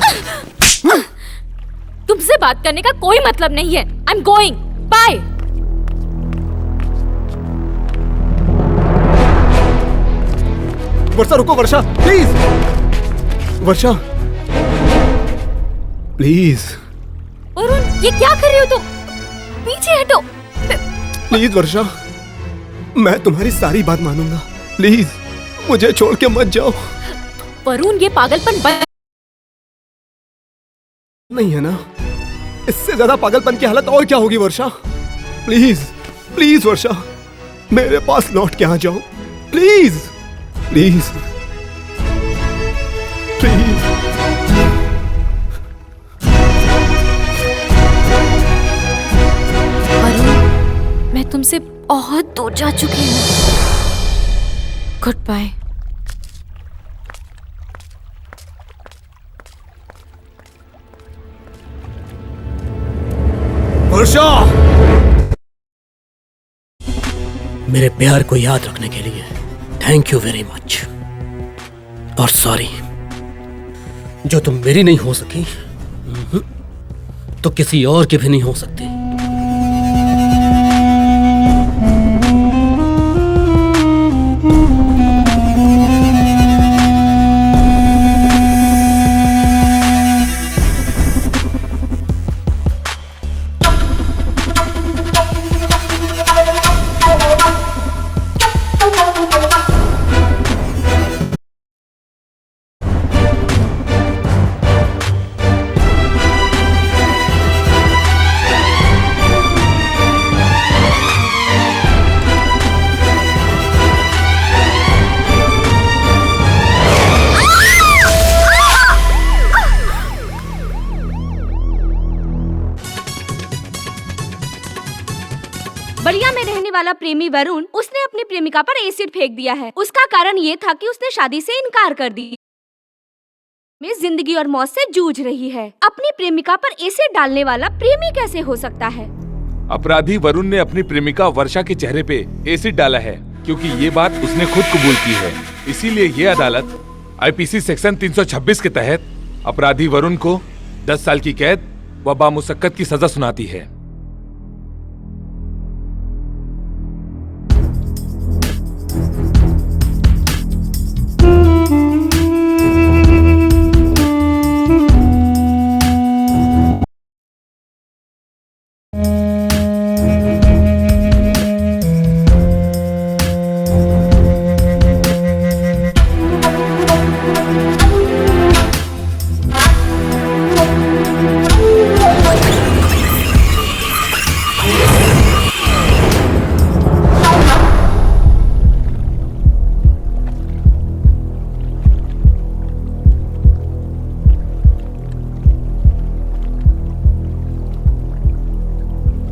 तुमसे बात करने का कोई मतलब नहीं है। I am going, bye. Varsha रुको, वर्षा प्लीज। वर्षा प्लीज। वरुण, ये क्या कर रहे हो तुम? पीछे हटो प्लीज वर्षा, मैं तुम्हारी सारी बात मानूंगा। प्लीज मुझे छोड़ के मत जाओ। वरुण, ये पागलपन बंद नहीं है ना? इससे ज्यादा पागलपन की हालत और क्या होगी वर्षा? प्लीज प्लीज वर्षा, मेरे पास लौट के आ जाओ। Please please please. वरुण, मैं तुमसे बहुत दूर जा चुकी हूँ। Good bye. वर्षा, मेरे प्यार को याद रखने के लिए थैंक यू वेरी मच। और सॉरी, जो तुम मेरी नहीं हो सकी तो किसी और की भी नहीं हो सकती। बढ़िया में रहने वाला प्रेमी वरुण, उसने अपनी प्रेमिका पर एसिड फेंक दिया है। उसका कारण ये था कि उसने शादी से इनकार कर दी। में जिंदगी और मौत से जूझ रही है। अपनी प्रेमिका पर एसिड डालने वाला प्रेमी कैसे हो सकता है? अपराधी वरुण ने अपनी प्रेमिका वर्षा के चेहरे पे एसिड डाला है, क्योंकि ये बात उसने खुद कबूल की है। इसीलिए ये अदालत आईपीसी सेक्शन 326 के तहत अपराधी वरुण को 10 साल की कैद व बामुशक्कत की सजा सुनाती है।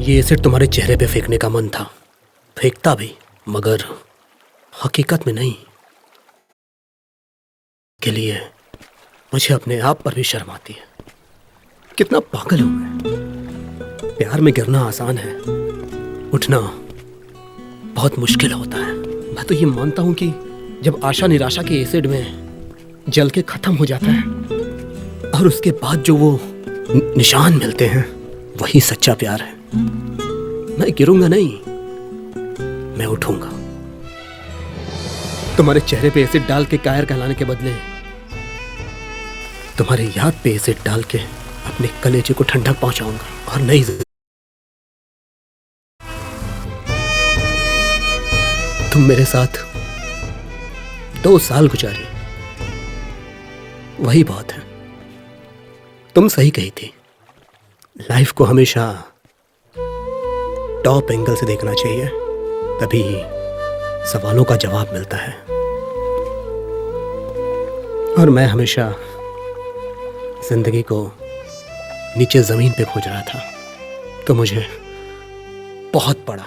ये एसिड तुम्हारे चेहरे पे फेंकने का मन था, फेंकता भी, मगर हकीकत में नहीं। के लिए मुझे अपने आप पर भी शर्म आती है। कितना पागल हूं मैं। प्यार में गिरना आसान है, उठना बहुत मुश्किल होता है। मैं तो ये मानता हूं कि जब आशा निराशा के एसिड में जल के खत्म हो जाता है और उसके बाद जो वो निशान मिलते हैं, वही सच्चा प्यार है। मैं गिरूंगा नहीं, मैं उठूंगा। तुम्हारे चेहरे पे एसिड डाल के कायर कहलाने के बदले तुम्हारे याद पे एसिड डाल के अपने कलेजे को ठंडक पहुंचाऊंगा और नई तुम मेरे साथ 2 साल गुजारी, वही बहुत है। तुम सही कही थी, लाइफ को हमेशा टॉप एंगल से देखना चाहिए, तभी सवालों का जवाब मिलता है। और मैं हमेशा जिंदगी को नीचे जमीन पे खोज रहा था, तो मुझे बहुत बड़ा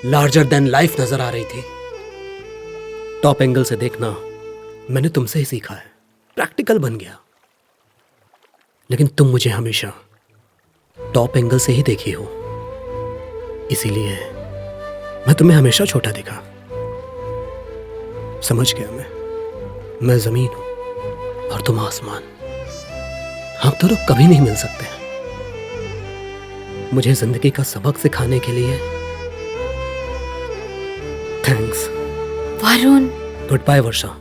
लार्जर देन लाइफ नजर आ रही थी। टॉप एंगल से देखना मैंने तुमसे ही सीखा है, प्रैक्टिकल बन गया। लेकिन तुम मुझे हमेशा टॉप एंगल से ही देखी हो, इसीलिए मैं तुम्हें हमेशा छोटा दिखा। समझ गया मैं जमीन हूं और तुम आसमान। हम दोनों कभी नहीं मिल सकते। मुझे जिंदगी का सबक सिखाने के लिए थैंक्स वरुण। गुड बाय वर्षा।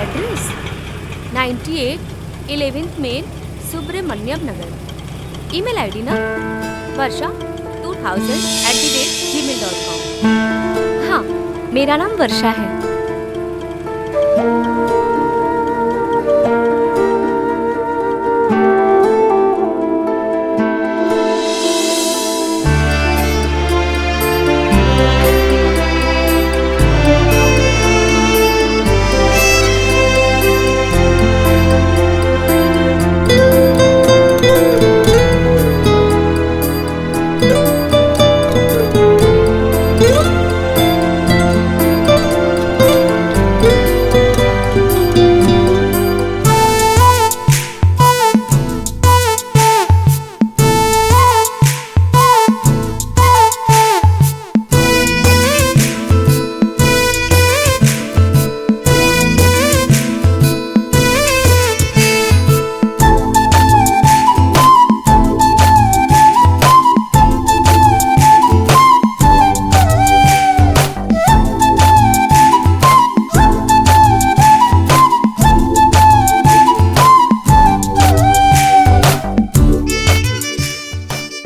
एड्रेस 98 11th मेन सुब्रमण्यम नगर। ईमेल आईडी ना varsha2000@gmail.com। हाँ, मेरा नाम वर्षा है।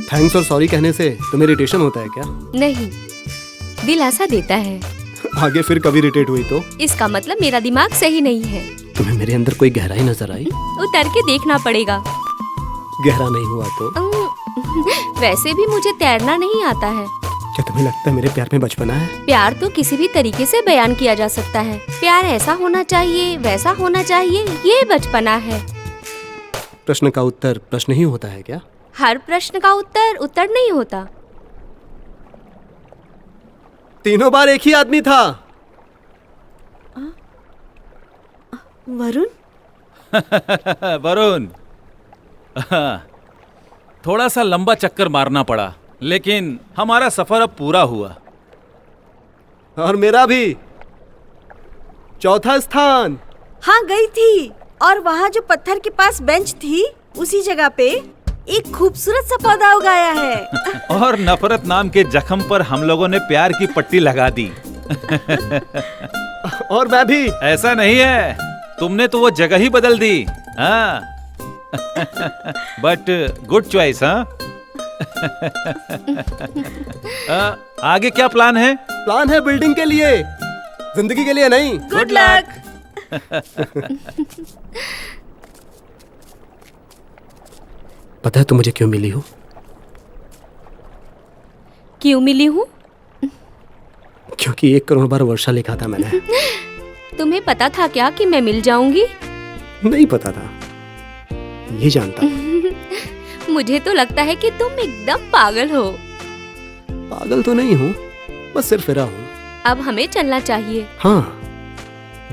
थैंक्स और सॉरी कहने से तुम्हें इरिटेशन होता है क्या? नहीं, दिलासा देता है। आगे फिर कभी इरिटेट हुई तो? इसका मतलब मेरा दिमाग सही नहीं है। तुम्हें मेरे अंदर कोई गहराई नजर आई? उतर के देखना पड़ेगा। गहरा नहीं हुआ तो? वैसे भी मुझे तैरना नहीं आता है। क्या तुम्हें लगता है मेरे प्यार में बचपना है? प्यार तो किसी भी तरीके से बयान किया जा सकता है। प्यार ऐसा होना चाहिए, वैसा होना चाहिए, ये बचपना है। प्रश्न का उत्तर प्रश्न ही होता है क्या? हर प्रश्न का उत्तर उत्तर नहीं होता। तीनों बार एक ही आदमी था। वरुण? वरुण, थोड़ा सा लंबा चक्कर मारना पड़ा, लेकिन हमारा सफर अब पूरा हुआ। और मेरा भी। चौथा स्थान। हाँ गई थी, और वहाँ जो पत्थर के पास बेंच थी, उसी जगह पे एक खूबसूरत सा पौधा उगाया है। और नफरत नाम के जख्म पर हम लोगों ने प्यार की पट्टी लगा दी। और मैं भी। ऐसा नहीं है, तुमने तो वो जगह ही बदल दी। हाँ। But good choice. हाँ। आगे क्या प्लान है? प्लान है बिल्डिंग के लिए, जिंदगी के लिए नहीं। Good luck. पता है तुम मुझे क्यों मिली हो? क्यों मिली हूँ? क्योंकि 1 करोड़ बार वर्षा लिखा था मैंने। तुम्हें पता था क्या कि मैं मिल जाऊंगी? नहीं पता था, ये जानता। मुझे तो लगता है कि तुम एकदम पागल हो। पागल तो नहीं हूँ, बस सिर्फ फिरा हूँ। अब हमें चलना चाहिए। हाँ,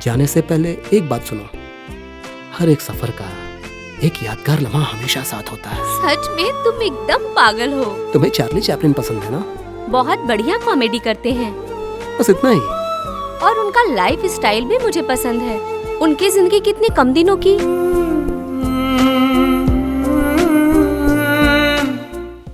जाने से पहले एक बात सुनो। हर एक सफर का एक यादगार लम्हा हमेशा साथ होता है। सच में तुम एकदम पागल हो। तुम्हें चार्ली चैपलिन पसंद है ना? बहुत बढ़िया कॉमेडी करते हैं। बस इतना ही। और उनका लाइफ स्टाइल भी मुझे पसंद है। उनकी जिंदगी कितनी कम दिनों की